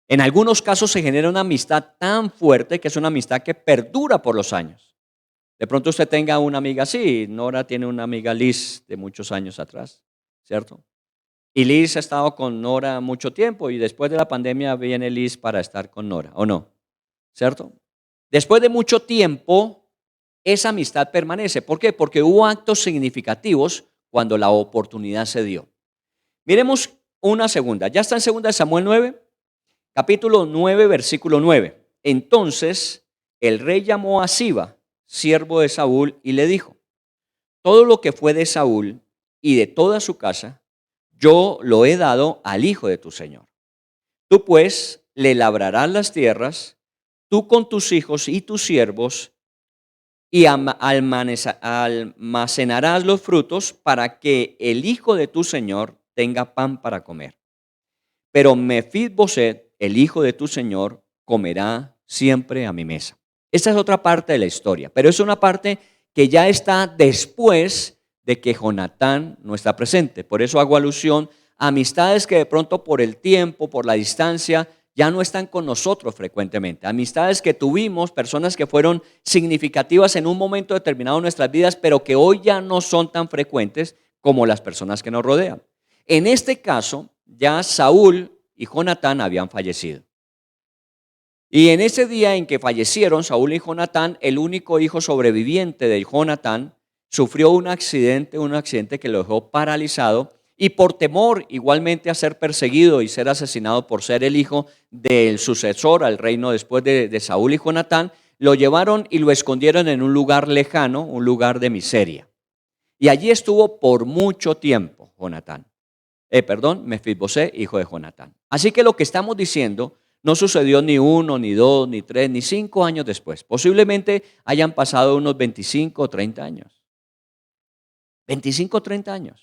Speaker 5: En algunos casos se genera una amistad tan fuerte que es una amistad que perdura por los años. De pronto usted tenga una amiga así, Nora tiene una amiga Liz de muchos años atrás, ¿cierto? Y Liz ha estado con Nora mucho tiempo y después de la pandemia viene Liz para estar con Nora, ¿o no? ¿Cierto? Después de mucho tiempo, esa amistad permanece. ¿Por qué? Porque hubo actos significativos cuando la oportunidad se dio. Miremos una segunda. ¿Ya está en segunda de Samuel 9? Capítulo 9, versículo 9. Entonces el rey llamó a Siba, siervo de Saúl, y le dijo: todo lo que fue de Saúl y de toda su casa, yo lo he dado al hijo de tu señor. Tú pues le labrarás las tierras, tú con tus hijos y tus siervos, y almacenarás los frutos para que el hijo de tu señor tenga pan para comer. Pero Mefisboset, el hijo de tu señor, comerá siempre a mi mesa. Esta es otra parte de la historia, pero es una parte que ya está después de que Jonatán no está presente. Por eso hago alusión a amistades que de pronto por el tiempo, por la distancia, ya no están con nosotros frecuentemente. Amistades que tuvimos, personas que fueron significativas en un momento determinado de nuestras vidas, pero que hoy ya no son tan frecuentes como las personas que nos rodean. En este caso, ya Saúl y Jonatán habían fallecido. Y en ese día en que fallecieron Saúl y Jonatán, el único hijo sobreviviente de Jonatán sufrió un accidente que lo dejó paralizado, y por temor igualmente a ser perseguido y ser asesinado por ser el hijo del sucesor al reino después de Saúl y Jonatán, lo llevaron y lo escondieron en un lugar lejano, un lugar de miseria. Y allí estuvo por mucho tiempo Mefisboset, hijo de Jonatán. Así que lo que estamos diciendo no sucedió ni 1, ni 2, ni 3, ni 5 años después. Posiblemente hayan pasado unos 25 o 30 años. 25 o 30 años.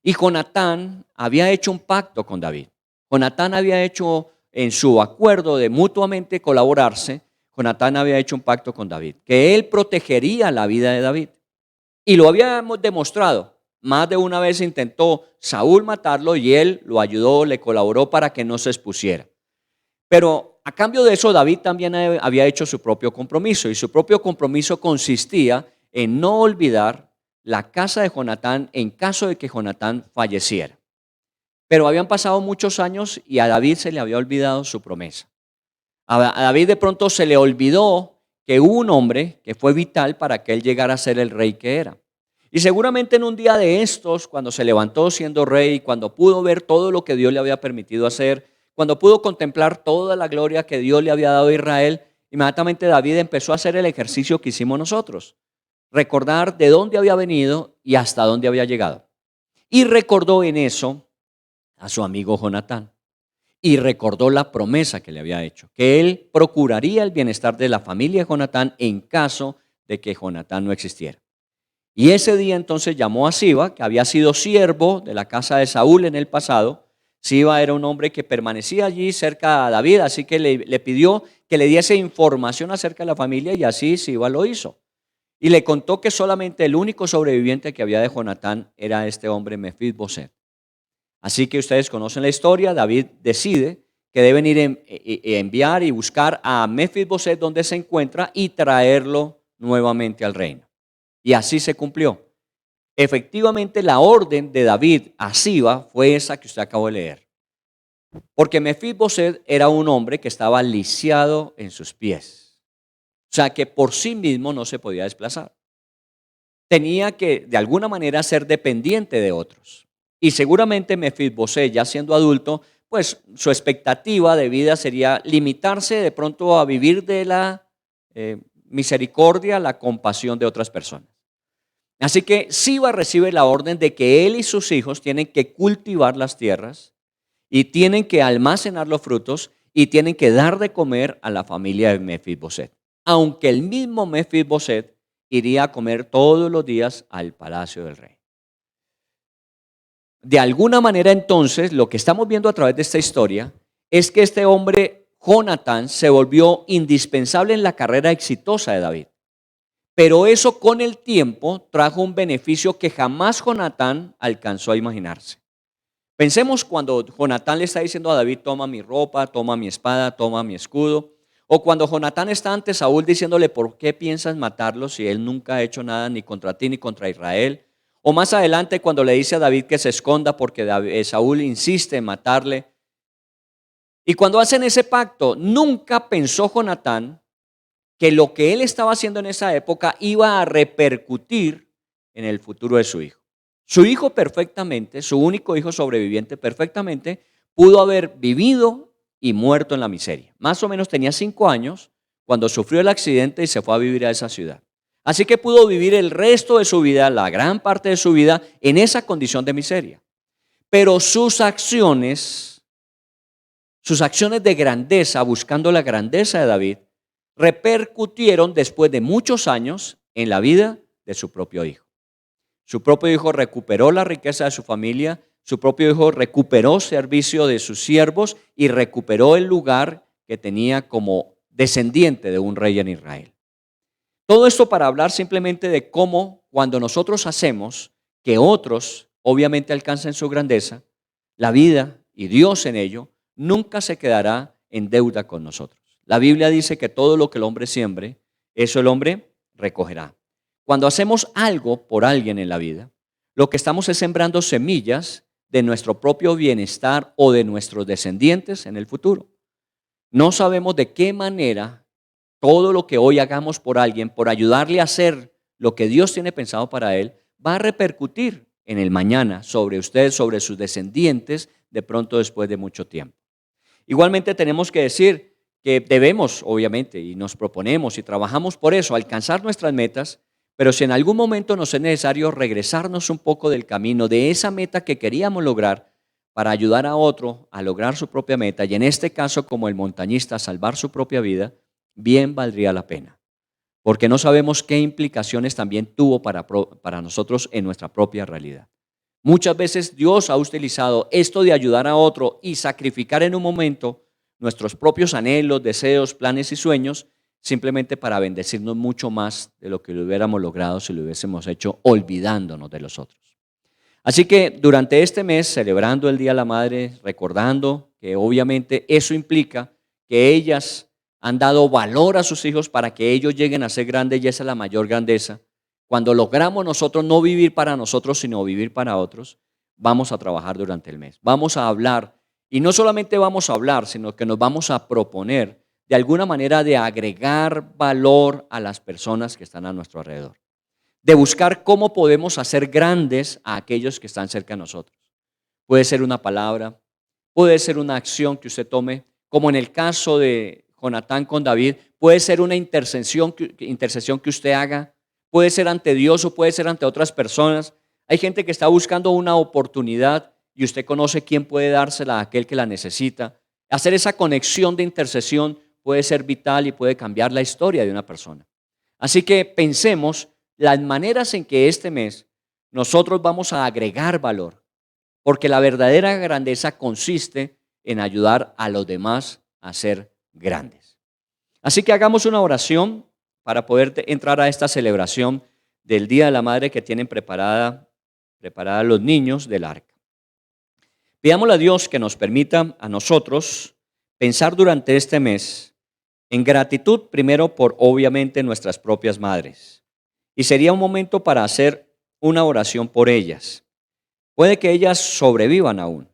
Speaker 5: Y Jonatán había hecho un pacto con David. Jonatán había hecho en su acuerdo de mutuamente colaborarse, Jonatán había hecho un pacto con David, que él protegería la vida de David. Y lo habíamos demostrado. Más de una vez intentó Saúl matarlo y él lo ayudó, le colaboró para que no se expusiera. Pero a cambio de eso, David también había hecho su propio compromiso, y su propio compromiso consistía en no olvidar la casa de Jonatán en caso de que Jonatán falleciera. Pero habían pasado muchos años y a David se le había olvidado su promesa. A David de pronto se le olvidó que hubo un hombre que fue vital para que él llegara a ser el rey que era. Y seguramente en un día de estos, cuando se levantó siendo rey, cuando pudo ver todo lo que Dios le había permitido hacer, cuando pudo contemplar toda la gloria que Dios le había dado a Israel, inmediatamente David empezó a hacer el ejercicio que hicimos nosotros. Recordar de dónde había venido y hasta dónde había llegado. Y recordó en eso a su amigo Jonatán. Y recordó la promesa que le había hecho, que él procuraría el bienestar de la familia de Jonatán en caso de que Jonatán no existiera. Y ese día entonces llamó a Siba, que había sido siervo de la casa de Saúl en el pasado. Siba era un hombre que permanecía allí cerca a David, así que le pidió que le diese información acerca de la familia, y así Siba lo hizo. Y le contó que solamente el único sobreviviente que había de Jonatán era este hombre Mefisboset. Así que ustedes conocen la historia. David decide que deben ir a enviar y buscar a Mefisboset donde se encuentra y traerlo nuevamente al reino. Y así se cumplió. Efectivamente, la orden de David a Siba fue esa que usted acabó de leer. Porque Mefisboset era un hombre que estaba lisiado en sus pies. O sea, que por sí mismo no se podía desplazar. Tenía que, de alguna manera, ser dependiente de otros. Y seguramente Mefisboset, ya siendo adulto, pues su expectativa de vida sería limitarse de pronto a vivir de la misericordia, la compasión de otras personas. Así que Siba recibe la orden de que él y sus hijos tienen que cultivar las tierras y tienen que almacenar los frutos y tienen que dar de comer a la familia de Mefisboset. Aunque el mismo Mefisboset iría a comer todos los días al palacio del rey. De alguna manera entonces, lo que estamos viendo a través de esta historia es que este hombre, Jonatán, se volvió indispensable en la carrera exitosa de David. Pero eso con el tiempo trajo un beneficio que jamás Jonatán alcanzó a imaginarse. Pensemos cuando Jonatán le está diciendo a David: toma mi ropa, toma mi espada, toma mi escudo. O cuando Jonatán está ante Saúl diciéndole: ¿por qué piensas matarlo si él nunca ha hecho nada ni contra ti ni contra Israel? O más adelante cuando le dice a David que se esconda porque Saúl insiste en matarle. Y cuando hacen ese pacto, nunca pensó Jonatán que lo que él estaba haciendo en esa época iba a repercutir en el futuro de su hijo. Su hijo perfectamente, su único hijo sobreviviente perfectamente, pudo haber vivido y muerto en la miseria. Más o menos tenía 5 años cuando sufrió el accidente y se fue a vivir a esa ciudad. Así que pudo vivir el resto de su vida, la gran parte de su vida, en esa condición de miseria. Pero sus acciones de grandeza, buscando la grandeza de David, repercutieron después de muchos años en la vida de su propio hijo. Su propio hijo recuperó la riqueza de su familia, su propio hijo recuperó servicio de sus siervos y recuperó el lugar que tenía como descendiente de un rey en Israel. Todo esto para hablar simplemente de cómo cuando nosotros hacemos que otros obviamente alcancen su grandeza, la vida y Dios en ello nunca se quedará en deuda con nosotros. La Biblia dice que todo lo que el hombre siembre, eso el hombre recogerá. Cuando hacemos algo por alguien en la vida, lo que estamos es sembrando semillas de nuestro propio bienestar o de nuestros descendientes en el futuro. No sabemos de qué manera todo lo que hoy hagamos por alguien, por ayudarle a hacer lo que Dios tiene pensado para él, va a repercutir en el mañana sobre usted, sobre sus descendientes, de pronto después de mucho tiempo. Igualmente tenemos que decir que debemos, obviamente, y nos proponemos y trabajamos por eso, alcanzar nuestras metas, pero si en algún momento nos es necesario regresarnos un poco del camino de esa meta que queríamos lograr para ayudar a otro a lograr su propia meta, y en este caso como el montañista, salvar su propia vida, bien valdría la pena, porque no sabemos qué implicaciones también tuvo para nosotros en nuestra propia realidad. Muchas veces Dios ha utilizado esto de ayudar a otro y sacrificar en un momento nuestros propios anhelos, deseos, planes y sueños, simplemente para bendecirnos mucho más de lo que lo hubiéramos logrado si lo hubiésemos hecho olvidándonos de los otros. Así que durante este mes, celebrando el Día de la Madre, recordando que obviamente eso implica que ellas han dado valor a sus hijos para que ellos lleguen a ser grandes, y esa es la mayor grandeza. Cuando logramos nosotros no vivir para nosotros, sino vivir para otros, vamos a trabajar durante el mes. Vamos a hablar, y no solamente vamos a hablar, sino que nos vamos a proponer de alguna manera de agregar valor a las personas que están a nuestro alrededor, de buscar cómo podemos hacer grandes a aquellos que están cerca de nosotros. Puede ser una palabra, puede ser una acción que usted tome, como en el caso de Jonatán con David, puede ser una intercesión que usted haga, puede ser ante Dios o puede ser ante otras personas. Hay gente que está buscando una oportunidad y usted conoce quién puede dársela a aquel que la necesita. Hacer esa conexión de intercesión puede ser vital y puede cambiar la historia de una persona. Así que pensemos las maneras en que este mes nosotros vamos a agregar valor, porque la verdadera grandeza consiste en ayudar a los demás a ser grandes. Así que hagamos una oración para poder entrar a esta celebración del Día de la Madre que tienen preparada los niños del arca. Pidámosle a Dios que nos permita a nosotros pensar durante este mes en gratitud primero por obviamente nuestras propias madres. Y sería un momento para hacer una oración por ellas. Puede que ellas sobrevivan aún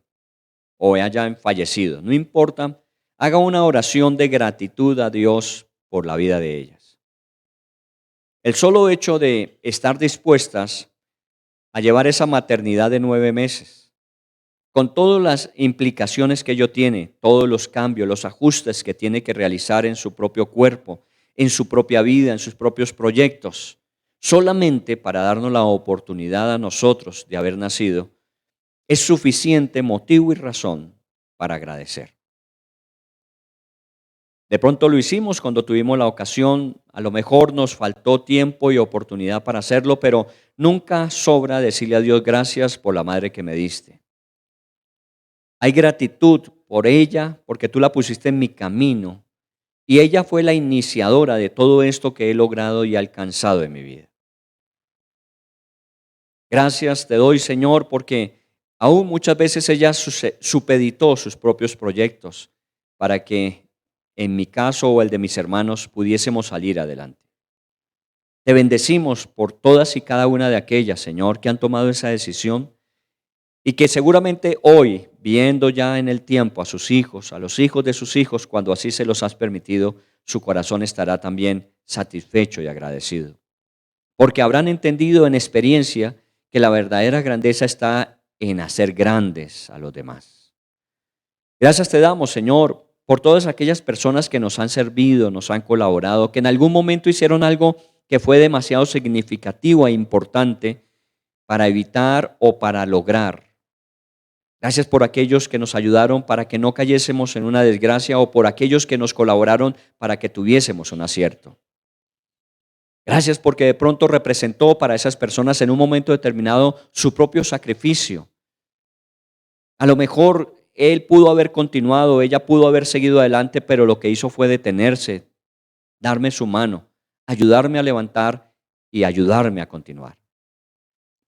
Speaker 5: o hayan fallecido, no importa. Haga una oración de gratitud a Dios por la vida de ellas. El solo hecho de estar dispuestas a llevar esa maternidad de 9 meses, con todas las implicaciones que ello tiene, todos los cambios, los ajustes que tiene que realizar en su propio cuerpo, en su propia vida, en sus propios proyectos, solamente para darnos la oportunidad a nosotros de haber nacido, es suficiente motivo y razón para agradecer. De pronto lo hicimos cuando tuvimos la ocasión, a lo mejor nos faltó tiempo y oportunidad para hacerlo, pero nunca sobra decirle a Dios gracias por la madre que me diste. Hay gratitud por ella porque tú la pusiste en mi camino y ella fue la iniciadora de todo esto que he logrado y alcanzado en mi vida. Gracias te doy, Señor, porque aún muchas veces ella supeditó sus propios proyectos para que en mi caso o el de mis hermanos pudiésemos salir adelante. Te bendecimos por todas y cada una de aquellas, Señor, que han tomado esa decisión y que seguramente hoy, viendo ya en el tiempo a sus hijos, a los hijos de sus hijos, cuando así se los has permitido, su corazón estará también satisfecho y agradecido. Porque habrán entendido en experiencia que la verdadera grandeza está en hacer grandes a los demás. Gracias te damos, Señor, por todas aquellas personas que nos han servido, nos han colaborado, que en algún momento hicieron algo que fue demasiado significativo e importante para evitar o para lograr. Gracias por aquellos que nos ayudaron para que no cayésemos en una desgracia o por aquellos que nos colaboraron para que tuviésemos un acierto. Gracias porque de pronto representó para esas personas en un momento determinado su propio sacrificio. A lo mejor él pudo haber continuado, ella pudo haber seguido adelante, pero lo que hizo fue detenerse, darme su mano, ayudarme a levantar y ayudarme a continuar.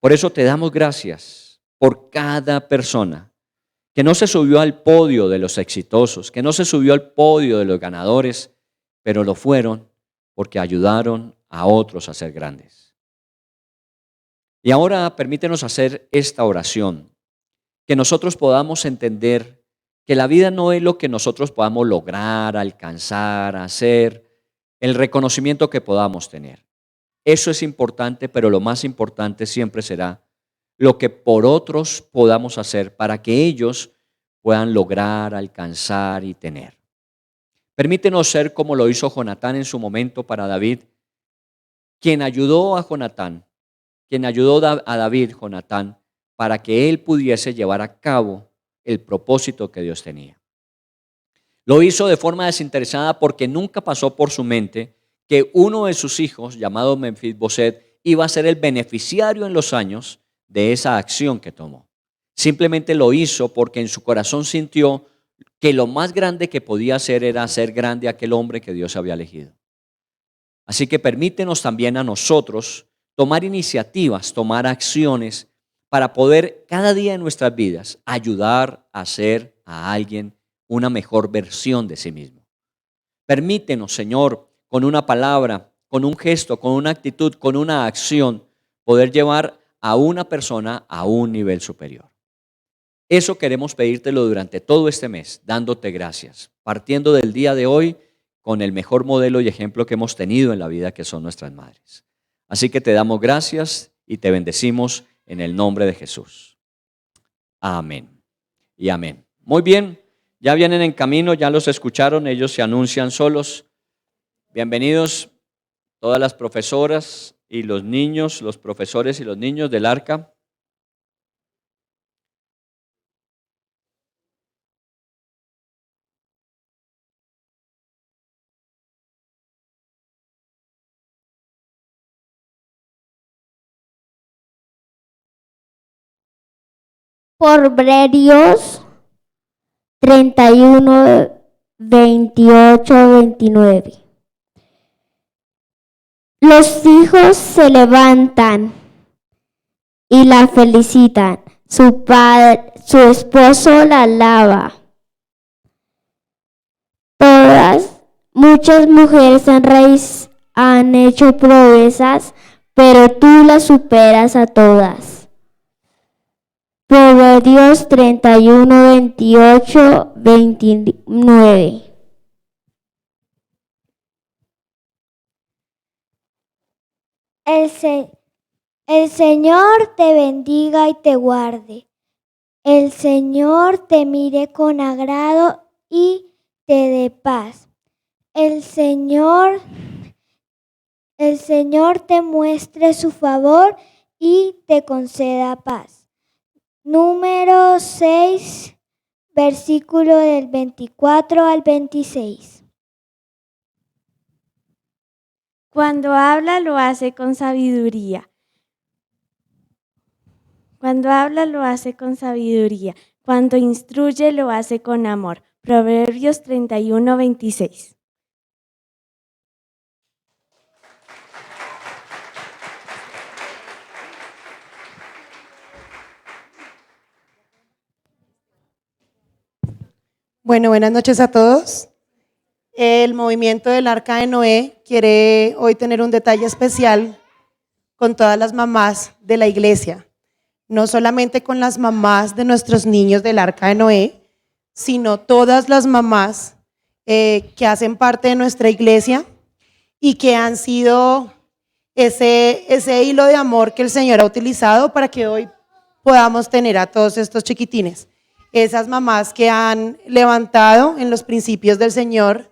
Speaker 5: Por eso te damos gracias por cada persona que no se subió al podio de los exitosos, que no se subió al podio de los ganadores, pero lo fueron porque ayudaron a otros a ser grandes. Y ahora permítenos hacer esta oración, que nosotros podamos entender que la vida no es lo que nosotros podamos lograr, alcanzar, hacer, el reconocimiento que podamos tener. Eso es importante, pero lo más importante siempre será lo que por otros podamos hacer para que ellos puedan lograr, alcanzar y tener. Permítenos ser como lo hizo Jonatán en su momento para David, quien ayudó a Jonatán, quien ayudó a David, Jonatán, para que él pudiese llevar a cabo el propósito que Dios tenía. Lo hizo de forma desinteresada porque nunca pasó por su mente que uno de sus hijos, llamado Mefisboset, iba a ser el beneficiario en los años de esa acción que tomó. Simplemente lo hizo porque en su corazón sintió que lo más grande que podía hacer era hacer grande a aquel hombre que Dios había elegido. Así que permítenos también a nosotros tomar iniciativas, tomar acciones para poder cada día en nuestras vidas ayudar a hacer a alguien una mejor versión de sí mismo. Permítenos, Señor, con una palabra, con un gesto, con una actitud, con una acción, poder llevar a una persona a un nivel superior. Eso queremos pedírtelo durante todo este mes, dándote gracias, partiendo del día de hoy con el mejor modelo y ejemplo que hemos tenido en la vida, que son nuestras madres. Así que te damos gracias y te bendecimos en el nombre de Jesús. Amén y amén. Muy bien, ya vienen en camino, ya los escucharon, ellos se anuncian solos. Bienvenidos todas las profesoras y los niños, los profesores y los niños del Arca.
Speaker 7: Proverbios 31, 28, 29. Los hijos se levantan y la felicitan. Su padre, su esposo la alaba. Muchas mujeres han hecho proezas, pero tú las superas a todas. Proverbios 31, 28, 29.
Speaker 8: El Señor te bendiga y te guarde. El Señor te mire con agrado y te dé paz. El Señor te muestre su favor y te conceda paz. Número 6, versículo del 24 al 26.
Speaker 9: Cuando habla lo hace con sabiduría. Cuando habla lo hace con sabiduría. Cuando instruye lo hace con amor. Proverbios 31, 26.
Speaker 10: Bueno, buenas noches a todos. El movimiento del Arca de Noé quiere hoy tener un detalle especial con todas las mamás de la iglesia. No solamente con las mamás de nuestros niños del Arca de Noé, sino todas las mamás que hacen parte de nuestra iglesia y que han sido ese hilo de amor que el Señor ha utilizado para que hoy podamos tener a todos estos chiquitines. Esas mamás que han levantado en los principios del Señor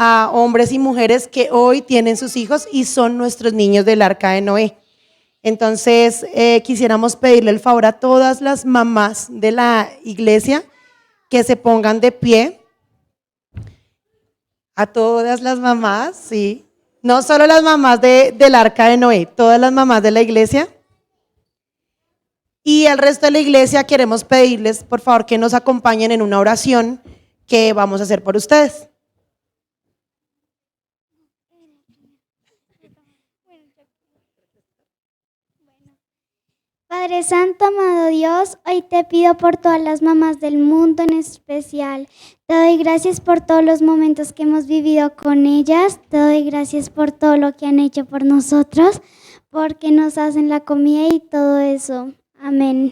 Speaker 10: a hombres y mujeres que hoy tienen sus hijos y son nuestros niños del Arca de Noé. Entonces, quisiéramos pedirle el favor a todas las mamás de la iglesia que se pongan de pie. A todas las mamás, sí. No solo las mamás del Arca de Noé, todas las mamás de la iglesia. Y al resto de la iglesia queremos pedirles, por favor, que nos acompañen en una oración que vamos a hacer por ustedes.
Speaker 8: Padre Santo, amado Dios, hoy te pido por todas las mamás del mundo en especial. Te doy gracias por todos los momentos que hemos vivido con ellas. Te doy gracias por todo lo que han hecho por nosotros, porque nos hacen la comida y todo eso. Amén.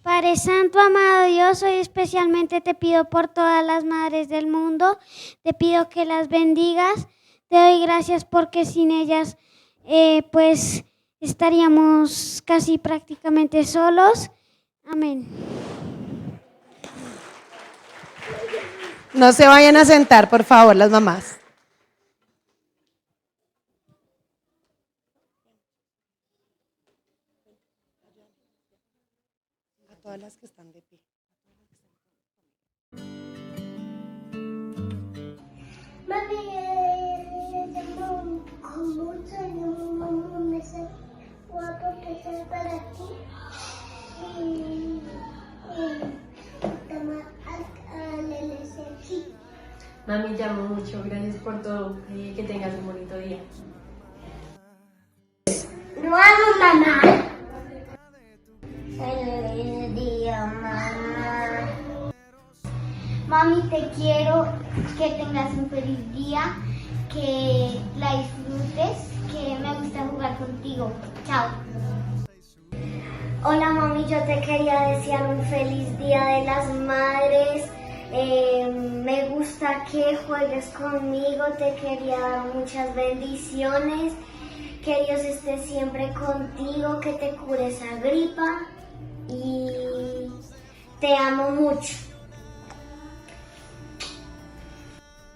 Speaker 8: Padre Santo, amado Dios, hoy especialmente te pido por todas las madres del mundo, te pido que las bendigas, te doy gracias porque sin ellas pues estaríamos casi prácticamente solos. Amén.
Speaker 10: No se vayan a sentar, por favor, las mamás. A todas las que están de pie.
Speaker 8: Mami, tengo con mucho y no me sé guapo que sea para ti. Y toma al aquí.
Speaker 11: Mami, te amo mucho, gracias por todo y que tengas un bonito día.
Speaker 8: No amo, mamá. Feliz día, mamá. Mami, te quiero, que tengas un feliz día, que la disfrutes, que me gusta jugar contigo. Chao. Hola, mami, yo te quería desear un feliz Día de las Madres. Me gusta que juegues conmigo, te quería dar muchas bendiciones, que Dios esté siempre contigo, que te cure esa gripa y te amo mucho.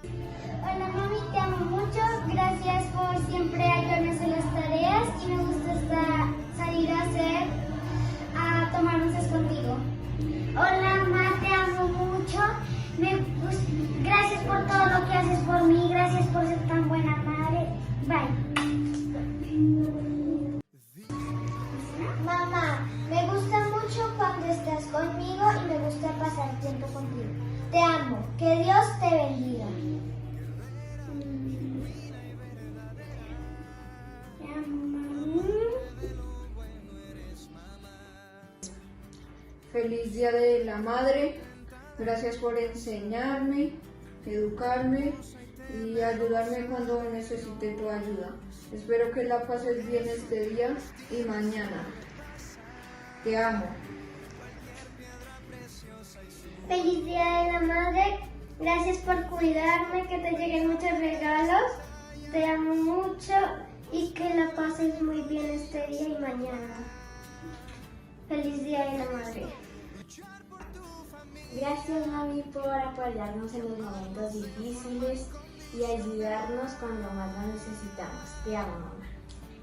Speaker 8: Hola mami, te amo mucho, gracias por siempre ayudarnos en las tareas y me gusta salir a tomar onces contigo. Hola mamá, te amo mucho, gracias por todo lo que haces por mí, gracias por ser tan buena madre. Bye. Mamá, me gusta mucho cuando estás conmigo y me gusta pasar tiempo contigo. Te amo, que Dios te bendiga. Te amo, mami.
Speaker 12: Feliz Día de la Madre, gracias por enseñarme, educarme y ayudarme cuando necesite tu ayuda. Espero que la pases bien este día y mañana. Te amo.
Speaker 8: Feliz Día de la Madre, gracias por cuidarme, que te lleguen muchos regalos. Te amo mucho y que la pases muy bien este día y mañana. Feliz Día de la Madre.
Speaker 13: Gracias mami por apoyarnos en los momentos difíciles y ayudarnos cuando más lo necesitamos. Te amo, mamá.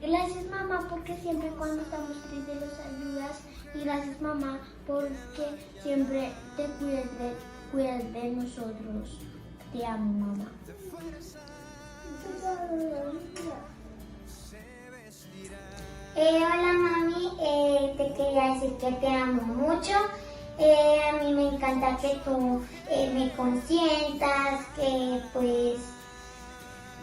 Speaker 8: Gracias mamá porque siempre cuando estamos tristes nos ayudas y gracias mamá porque siempre te cuidas de nosotros. Te amo mamá. Hola mami, te quería decir que te amo mucho. A mí me encanta que tú me consientas, que pues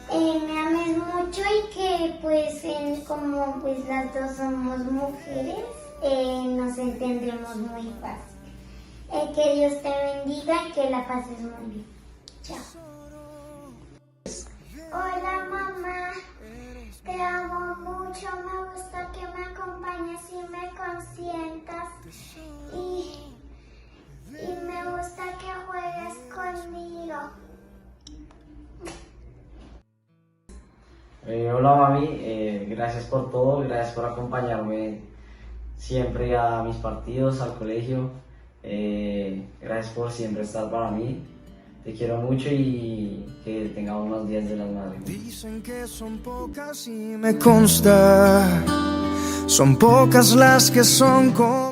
Speaker 8: me ames mucho y que pues como pues las dos somos mujeres, nos entendremos muy fácil. Que Dios te bendiga y que la pases muy bien. Chao. Hola mamá, te amo mucho, me gusta que me acompañes y me consientas y me gusta que juegues conmigo.
Speaker 14: Hola mami, gracias por todo, gracias por acompañarme siempre a mis partidos, al colegio. Gracias por siempre estar para mí. Te quiero mucho y que tengamos más días de las madres.
Speaker 15: Dicen que son pocas y me consta, son pocas las que son como